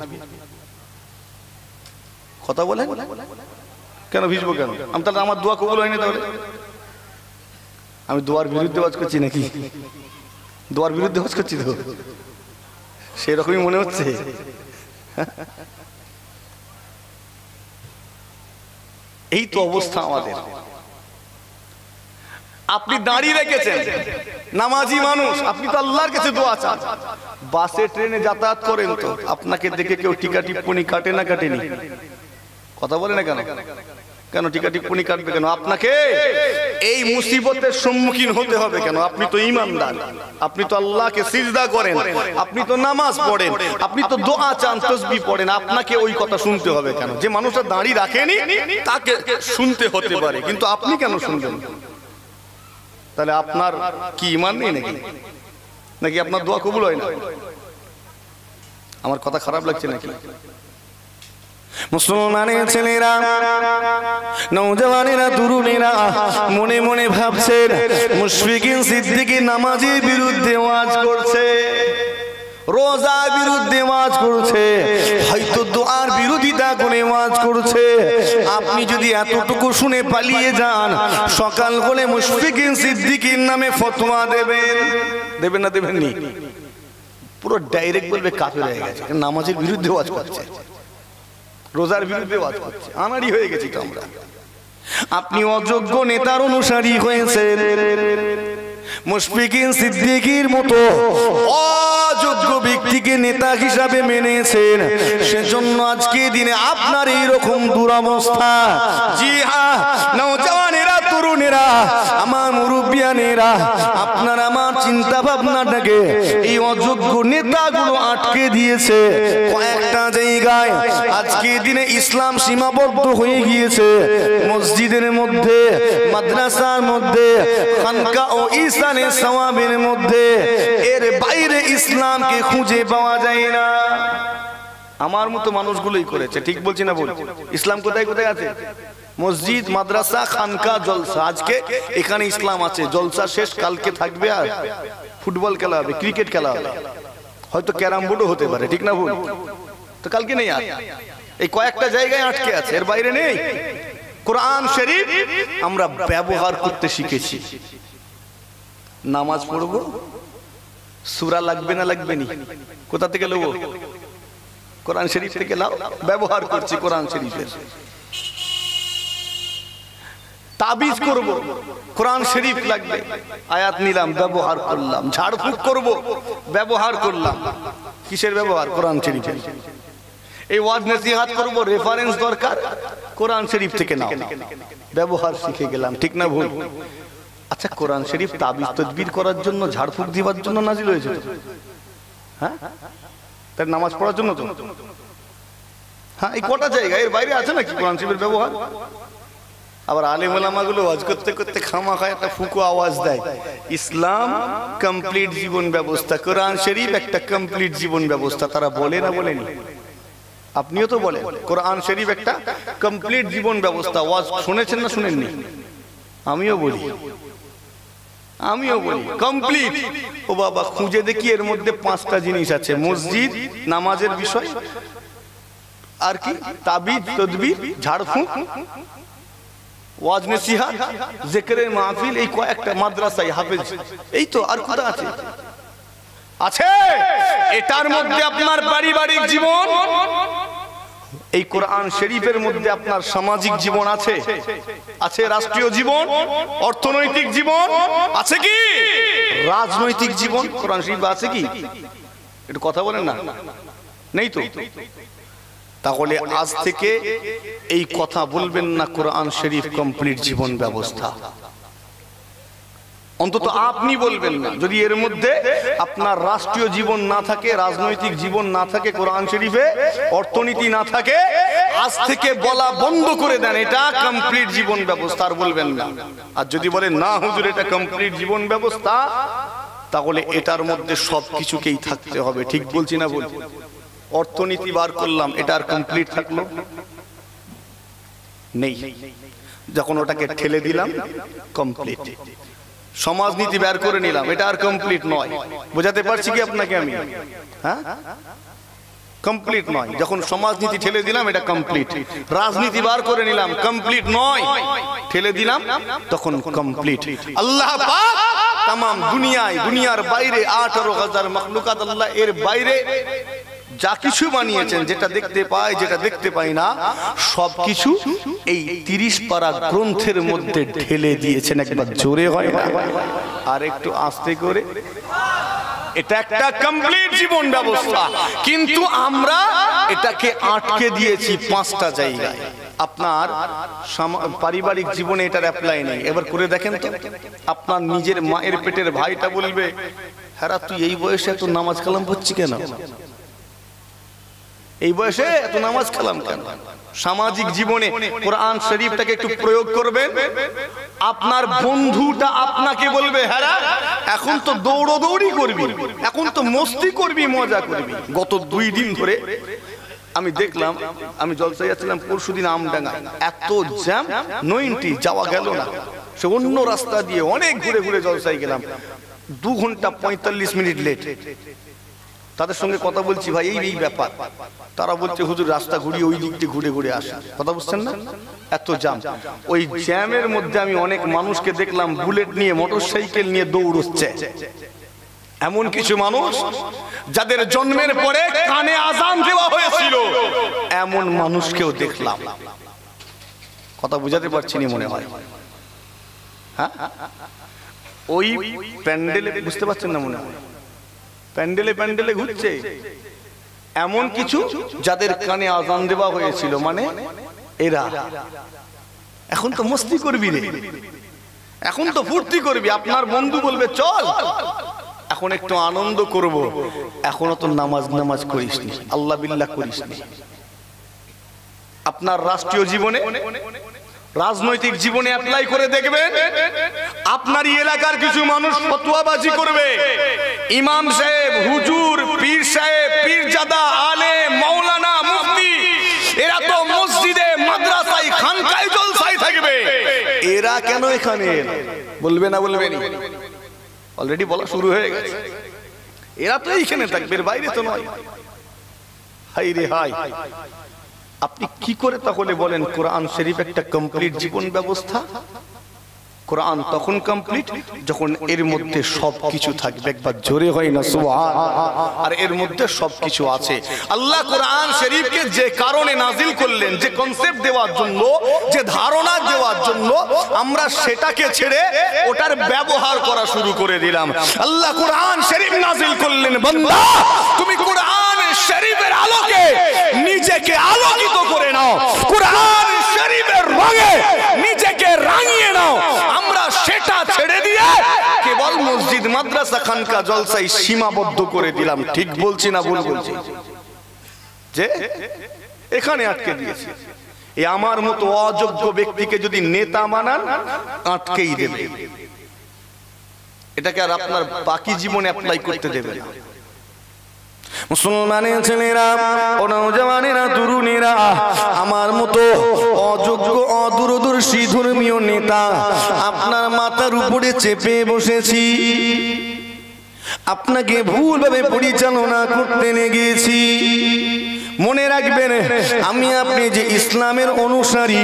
কথা বলেন, কেন ভিজবো কেন? আমি তাহলে আমার দোয়া কবুল হয়নি, তাহলে আমি দোয়ার বিরুদ্ধে ওয়াজ করছি নাকি? দোয়ার বিরুদ্ধে ওয়াজ করছি তো, সেরকমই মনে হচ্ছে। এই তো অবস্থা আমাদের। আপনি দাঁড়িয়ে রেখেছেন, নামাজি মানুষ, আপনি তো আল্লাহর কাছে দোয়া চান। বাসে ট্রেনে যাতায়াত করেন তো, আপনাকে দেখে কেউ টিকা টিপ্পনি কাটে না কাটেনি? কথা বলে না কেন? কেন টিকা টিপ্পনি কাটবে কেন? আপনাকে এই মুসিবতের সম্মুখীন হতে হবে কেন? আপনি তো ঈমানদার, আপনি তো আল্লাহকে সিজদা করেন, আপনি তো নামাজ পড়েন, আপনি তো দোয়া চান, তাসবিহ পড়েন, আপনাকে ওই কথা শুনতে হবে কেন? যে মানুষটা দাঁড়িয়ে রাখেনি তাকে শুনতে হতে পারে, কিন্তু আপনি কেন শুনবেন? তাহলে আপনার কি ঈমান নেই নাকি? নাকি আপনার দোয়া কবুল হয় না? আমার কথা খারাপ লাগছে নাকি? মুসলমানের ছেলেরা, নওজওয়ানেরা, তরুণেরা মনে মনে ভাবছেন, মুশফিকিন সিদ্দিকী নামাজের বিরুদ্ধে ওয়াজ করছে, রোজার বিরুদ্ধে ওয়াজ করছে, হয়তো দোয়ার বিরোধিতা করে ওয়াজ করছে। আপনি যদি এতটুকু শুনে পালিয়ে যান, সকাল হলে মুশফিকিন সিদ্দিকীর নামে ফতোয়া দেবেন, দেবেন না দেবেননি? পুরো ডাইরেক্ট বলবে কাফের হয়ে গেছে, নামাজের বিরুদ্ধে ওয়াজ করছে। রোজার বিরুদ্ধে ওয়াজ করছে, আনাড়ি হয়ে গেছি তো আমরা। আপনি অযোগ্য নেতার অনুসারী হয়েছেন, মুশফিকিন সিদ্দিকীর মতো অযোগ্য ব্যক্তিকে নেতা হিসাবে মেনেছেন, সেজন্য আজকে দিনে আপনার এইরকম দুরবস্থা। জি হ্যাঁ, নওজওয়ানেরা, তরুণেরা, আমার মুরব্বিয়ানেরা, আপনার আমার চিন্তা ভাবনাটাকে এই অযোগ্য নেতাগুলো আটকে দিয়েছে কয়েকটা জায়গায়। আজকে দিনে ইসলাম সীমাবদ্ধ হয়ে গিয়েছে মসজিদের মধ্যে, মাদ্রাসার মধ্যে, খানকা ও ইসানে সওয়াবের মধ্যে। এর বাইরে ইসলামকে খুঁজে পাওয়া যায় না। আমার মতো মানুষগুলোই করেছে, ঠিক বলছি না? বল, ইসলাম কোথায় কোথায় আছে? মসজিদ, মাদ্রাসা, খানকা, জলসা। আজকে এখানে ইসলাম আছে, জলসা শেষ, কালকে থাকবে আর ফুটবল খেলা হবে, ক্রিকেট খেলা হবে, হয়তো ক্যারাম বোর্ডও হতে পারে, ঠিক না? ভুল তো কালকে নেই, আর এই কয়েকটা জায়গায় আটকে আছে, এর বাইরে নেই। কোরআন শরীফ আমরা ব্যবহার করতে শিখেছি। নামাজ পড়বো, সূরা লাগবে না লাগবে নি, কোথা থেকে নেব? কোরআন শরীফ থেকে নাও, ব্যবহার করছি কোরআন শরীফের। তাবিজ করব, কোরআন শরীফ লাগবে, আয়াত নিলাম, ব্যবহার করলাম। ঝাড়ফুঁক করব, ব্যবহার করলাম, কিসের ব্যবহার? কোরআন শরীফের। এই ওয়াজ নসিহত করব, রেফারেন্স দরকার, কোরআন শরীফ থেকে নাও, ব্যবহার শিখে গেলাম, ঠিক না? ভুল? আচ্ছা, কোরআন শরীফ তাবিজ তদবির করার জন্য, ঝাড়ফুঁক দিবার জন্য নাজিল হয়েছে তো? হ্যাঁ, তার নামাজ পড়ার জন্য তো? হ্যাঁ, এই কটা জায়গা, এর বাইরে আছে নাকি কোরআন শরীফের ব্যবহার? আবার আলেম ওলামা গুলো ওয়াজ করতে করতে খামাখায় একটা ফুঁকো আওয়াজ দেয়, ইসলাম কমপ্লিট জীবন ব্যবস্থা, কোরআন শরীফ একটা কমপ্লিট জীবন ব্যবস্থা। তারা বলে না বলেনি? আপনিও তো বলেন কোরআন শরীফ একটা কমপ্লিট জীবন ব্যবস্থা। ওয়াজ শুনেছেন না শুনেননি? আমিও বলি কমপ্লিট। ও বাবা, খুঁজে দেখি এর মধ্যে 5টা জিনিস আছে। মসজিদ, নামাজের বিষয়, আর কি? তাবিজ তদবির, ঝাড়ফুঁক, ওয়াজ নসিহত, জিকিরে মাহফিল, এই কয়েকটা, মাদ্রাসায় হাফেজ, এই তো। আর কোথা আছে? আছে এটার মধ্যে আপনার পারিবারিক জীবন, এই কোরআন শরীফের মধ্যে আপনার সামাজিক জীবন আছে, আছে রাষ্ট্রীয় জীবন, অর্থনৈতিক জীবন আছে, কি রাজনৈতিক জীবন কোরআন শরীফে আছে কি? একটু কথা বলেন না, নেই তো? তাহলে আজ থেকে এই কথা বলবেন না কোরআন শরীফ কমপ্লিট জীবন ব্যবস্থা। অন্তত আপনি বলবেন না। যদি এর মধ্যে আপনার রাষ্ট্রীয় জীবন না থাকে, রাজনৈতিক জীবন না থাকে, কোরআন শরীফে অর্থনীতি না থাকে, আজ থেকে বলা বন্ধ করে দেন এটা কমপ্লিট জীবন ব্যবস্থা, আর বলবেন না। আর যদি বলেন না হুজুর এটা কমপ্লিট জীবন ব্যবস্থা, তাহলে এটার মধ্যে সবকিছুকেই থাকতে হবে, ঠিক বলছি না? বল, অর্থনীতি বার করলাম, এটা আর কমপ্লিট থাকলো নেই, যখন ওটাকে ঠেলে দিলাম কমপ্লিট। সমাজনীতি বের করে নিলাম, এটা আর কমপ্লিট নয়। বোঝাতে পারছি কি আপনাকে আমি? হ্যাঁ, কমপ্লিট নয়। যখন সমাজনীতি ঠেলে দিলাম এটা কমপ্লিট। রাজনীতি বার করে নিলাম, কমপ্লিট নয়, ঠেলে দিলাম, তখন কমপ্লিট। আল্লাহ পাক তাম দুনিয়ায়, দুনিয়ার বাইরে 18,000 মাখলুকাত, আল্লাহ এর বাইরে যা কিছু বানিয়েছেন, যেটা দেখতে পাই, যেটা দেখতে পাই না, সবকিছু এই 30 পারা গ্রন্থের মধ্যে ঢেলে দিয়েছেন। একবার জোরে হয় না, আর একটু আস্তে করে। এটা একটা কমপ্লিট জীবন ব্যবস্থা, কিন্তু আমরা এটাকে আটকে দিয়েছি 5টা জায়গায়। আপনার পারিবারিক জীবনে এটার অ্যাপ্লাই নেই। এবার করে দেখেন তো, আপনার নিজের মায়ের পেটের ভাইটা বলবে, হ্যাঁ তুই এই বয়সে এত নামাজ কালাম পড়ছিস কেন? এই বয়সে এত নামাজ কালাম কেন? সামাজিক জীবনে কোরআন শরীফটাকে একটু প্রয়োগ করবেন। আপনার বন্ধুটা আপনাকে বলবে, হ্যাঁ এখন তো দৌড়দৌড়ি করবি, এখন তো মস্তি করবি, মজা করবি। গত 2 দিন ধরে আমি দেখলাম, আমি জলসায় যাচ্ছিলাম পরশুদিন আমডাঙ্গায়, এত জ্যাম, 90 যাওয়া গেল না। সে অন্য রাস্তা দিয়ে অনেক ঘুরে ঘুরে জলসায় গেলাম, 2 ঘন্টা 45 মিনিট লেট। তাদের সঙ্গে কথা বলছি, ভাই এই ব্যাপার। তারা বলছে হুজুর রাস্তা ঘুরিয়ে ওই দিক দিয়ে ঘুরে ঘুরে আসে। কথা বুঝছেন না? এত জ্যাম। ওই জ্যামের মধ্যে আমি অনেক মানুষকে দেখলাম বুলেট নিয়ে, মোটরসাইকেল নিয়ে দৌড়চ্ছে। এমন কিছু মানুষ যাদের জন্মের পরে কানে আজান দেওয়া হয়েছিল, এমন মানুষকেও দেখলাম। কথা বুঝাতে পারছি না মনে হয়। হ্যাঁ, ওই প্যান্ডেলে, বুঝতে পারছেন না মনে হয়, প্যান্ডেলে প্যান্ডেলে ঘুরছে এমন কিছু যাদের কানে আজান দেওয়া হয়েছিল, মানে এরা এখন তো মস্তি করবি রে, এখন তো ফুর্তি করবি, আপনার বন্ধু বলবে চল এখন একটু আনন্দ করব, এখনো তো নামাজ করিসনি, আল্লাহ বিল্লাহ করিসনি। আপনার রাষ্ট্রীয় জীবনে, রাজনৈতিক জীবনে অ্যাপ্লাই করে দেখবেন, আপনারই এলাকার কিছু মানুষ ফতোয়াবাজি করবে, ইমাম সাহেব, হুজুর, পীর সাহেব, পীরজাদা, আলেম, মাওলানা, মুফতি, এরা তো মসজিদে, মাদ্রাসায়, খানকায়, জলসায় থাকবে, এরা কেন এখানে? বলবে না বলবেন? অলরেডি বলা শুরু হয়ে গেছে, এরা তো এইখানে থাকবে, এর বাইরে তো নয়। হাই রে হাই, আপনি কি করে তাহলে বলেন কোরআন শরীফ একটা কমপ্লিট জীবন ব্যবস্থা? কোরআন তখন কমপ্লিট যখন এর মধ্যে সবকিছু থাকবে। একবার জোরে হয় না সুবহানাল্লাহ। আর এর মধ্যে সবকিছু আছে। আল্লাহ কোরআন শরীফকে যে কারণে নাজিল করলেন, যে কনসেপ্ট দেওয়ার জন্য, যে ধারণা দেওয়ার জন্য, আমরা সেটাকে ছেড়ে ওটার ব্যবহার করা শুরু করে দিলাম। আল্লাহ কোরআন শরীফ নাজিল করলেন, বান্দা তুমি কোরআন শরীফের আলোকে নিজেকে আলোকিত করে নাও, কোরআন শরীফের রঙে নিজেকে রাঙিয়ে নাও। আমরা সেটা ছেড়ে দিয়ে কেবল মসজিদ, মাদ্রাসা, খানকা, জলসায় সীমাবদ্ধ করে দিলাম। ঠিক বলছি না ভুল বলছি? যে এখানে আটকে দিয়েছি। এই আমার মতো অযোগ্য ব্যক্তিকে যদি নেতা মানান, আটকেই দেবে। এটাকে আর আপনার বাকি জীবনে অ্যাপ্লাই করতে দেবে না। মুসলমানের ছেলেরা ও নওজওয়ানেরা, তরুণেরা, আমার মতো অযোগ্য, অদূরদর্শী ধর্মীয় নেতা আপনার মাথার উপরে চেপে বসেছি, আপনাকে ভুলভাবে পরিচালনা করতে লেগেছি। মনে রাখবেন, আমি আপনি যে ইসলামের অনুসারী,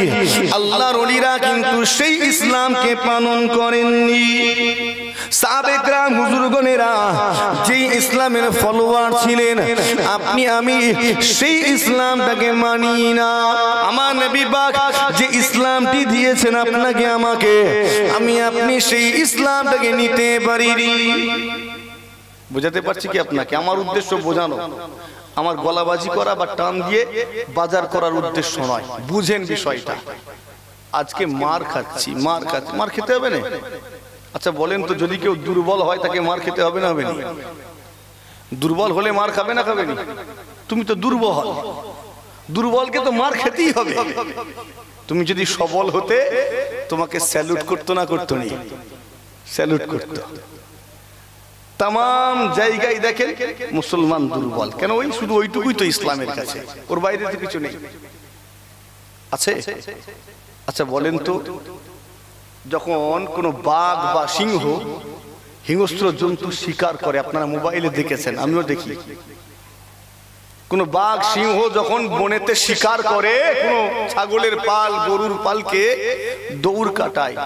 আল্লাহর ওলিরা কিন্তু সেই ইসলামকে পালন করেননি। সাহাবে কেরাম, হুজুরগণেরা যেই ইসলামের ফলোয়ার ছিলেন, আপনি আমি সেই ইসলামটাকে মানি না। আমার নবী পাক যে ইসলামটি দিয়েছেন আপনাকে আমাকে, আমি আপনি সেই ইসলামটাকে নিতে পারিনি। বুঝাতে পারছি কি আপনাকে? আমার উদ্দেশ্য বোঝানো, আমার গলাবাজি করা বা টান দিয়ে বাজার করার উদ্দেশ্য নয়। বুঝেন বিষয়টা। আজকে মার খাচ্ছি, মার খেতে হবে না? আচ্ছা বলেন তো, যদি কেউ দুর্বল হয় তাকে মার খেতে হবে না হবে না? দুর্বল হলে মার খাবে না খাবে না? তুমি তো দুর্বল, দুর্বলকে তো মার খেতেই হবে। তুমি যদি সবল হতে, তোমাকে স্যালুট করতো না করতো নি? স্যালুট করতো। তাম জায়গায় দেখেন মুসলমান দুর্বল কেন? ওই শুধু ওইটুকুই তো ইসলামের কাছে, ওর বাইরে তো কিছু নেই। আছে? আচ্ছা বলেন তো, যখন কোনো বাঘ বা সিংহ, হিংস্র জন্তু শিকার করে, আপনারা মোবাইলে দেখেছেন, আমিও দেখি, কোন বাঘ সিংহ যখন বনেতে শিকার করে, কোন ছাগলের পাল, গরুর পালকে দৌড় কাটায়,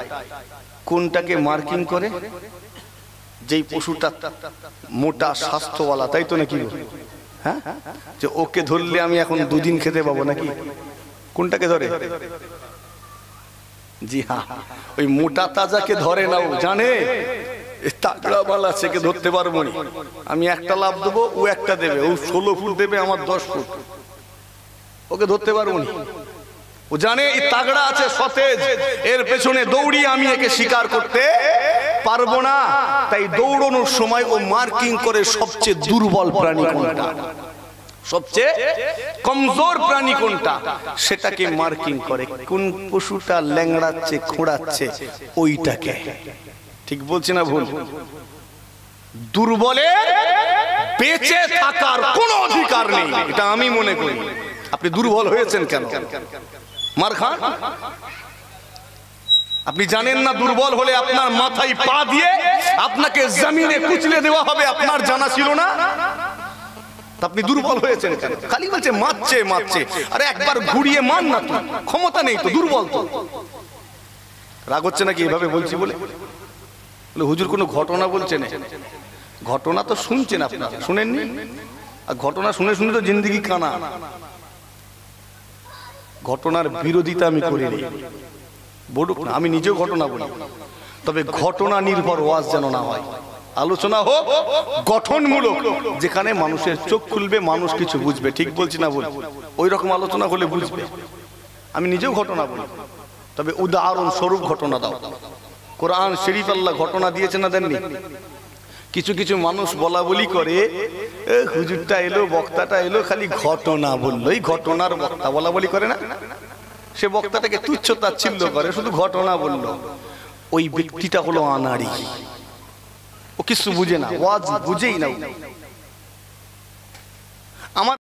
কোনটাকে মার্কিং করে? যেই পশুটা মোটা স্বাস্থ্যওয়ালা, তাই তো নাকি? হ্যাঁ, যে ওকে ধরলে আমি এখন দুদিন খেতে পাবো নাকি? কোনটাকে ধরে? জি হ্যাঁ, ওই মোটা তাজাকে ধরে না। ও জানে তাগড়া মাল আছে, কে ধরতে পারবো না। আমি একটা লাভ দেবো, ও একটা দেবে, ও 16 ফুট দেবে, আমার 10 ফুট, ওকে ধরতে পারবো না। ও জানে এই তাগড়া আছে, সতেজ, এর পেছনে দৌড়ি আমি একে শিকার করতে পারবো না। তাই দৌড়ানোর সময় ও মার্কিং করে সবচেয়ে দুর্বল প্রাণী কোনটা, সবচেয়ে কমজোর প্রাণী কোনটা, সেটাকে মার্কিং করে। কোন পশুটা ল্যাংড়াচ্ছে, খোঁড়াচ্ছে, ওইটাকে। ঠিক বলছি না ভুল? দুর্বলের বেঁচে থাকার কোনো অধিকার নেই, এটা আমি মনে করি। আপনি দুর্বল হয়েছেন কেন? মার খান। আপনি জানেন না দুর্বল হলে আপনার মাথায় পা দিয়ে আপনাকে জমিনে কুচলে দেওয়া হবে, আপনার জানা ছিল না? আপনি দুর্বল হয়েছেন কেন? খালি বলছে মারছে মারছে। আরে একবার ঘুরিয়ে মান না, তুই ক্ষমতা নেই তো, দুর্বল তো। রাগ হচ্ছে নাকি এভাবে বলছি বলে? হুজুর কোনো ঘটনা বলছেন? ঘটনা তো শুনছেন আপনারা, শুনেননি? আর ঘটনা শুনে শুনে তো জিন্দেগি কানা। ঘটনার বিরোধিতা আমি করিনি, বলুক না, আমি নিজেও ঘটনা বলি, তবে ঘটনা নির্ভর ওয়াজ যেন না হয়। আলোচনা হোক গঠনমূলক, যেখানে মানুষের চোখ খুলবে, মানুষ কিছু বুঝবে। ঠিক বলছি না বল? ওই রকম আলোচনা হলে বুঝবে। আমি নিজেও ঘটনা বলি, তবে উদাহরণ স্বরূপ ঘটনা দাও। কোরআন শরীফ আল্লাহ ঘটনা দিয়েছে না দেননি? কিছু কিছু মানুষ বলা বলি করে, হুজুরটা এলো, বক্তাটা এলো, খালি ঘটনা বললো, এই ঘটনার বক্তা বলা বলি করে না, সে বক্তাটাকে তুচ্ছ তাচ্ছিল্য করে, শুধু ঘটনা বললো। ওই ব্যক্তিটা হলো আনাড়ি, ও কিছু বুঝে না, ওয়াজ বুঝেই না। আমার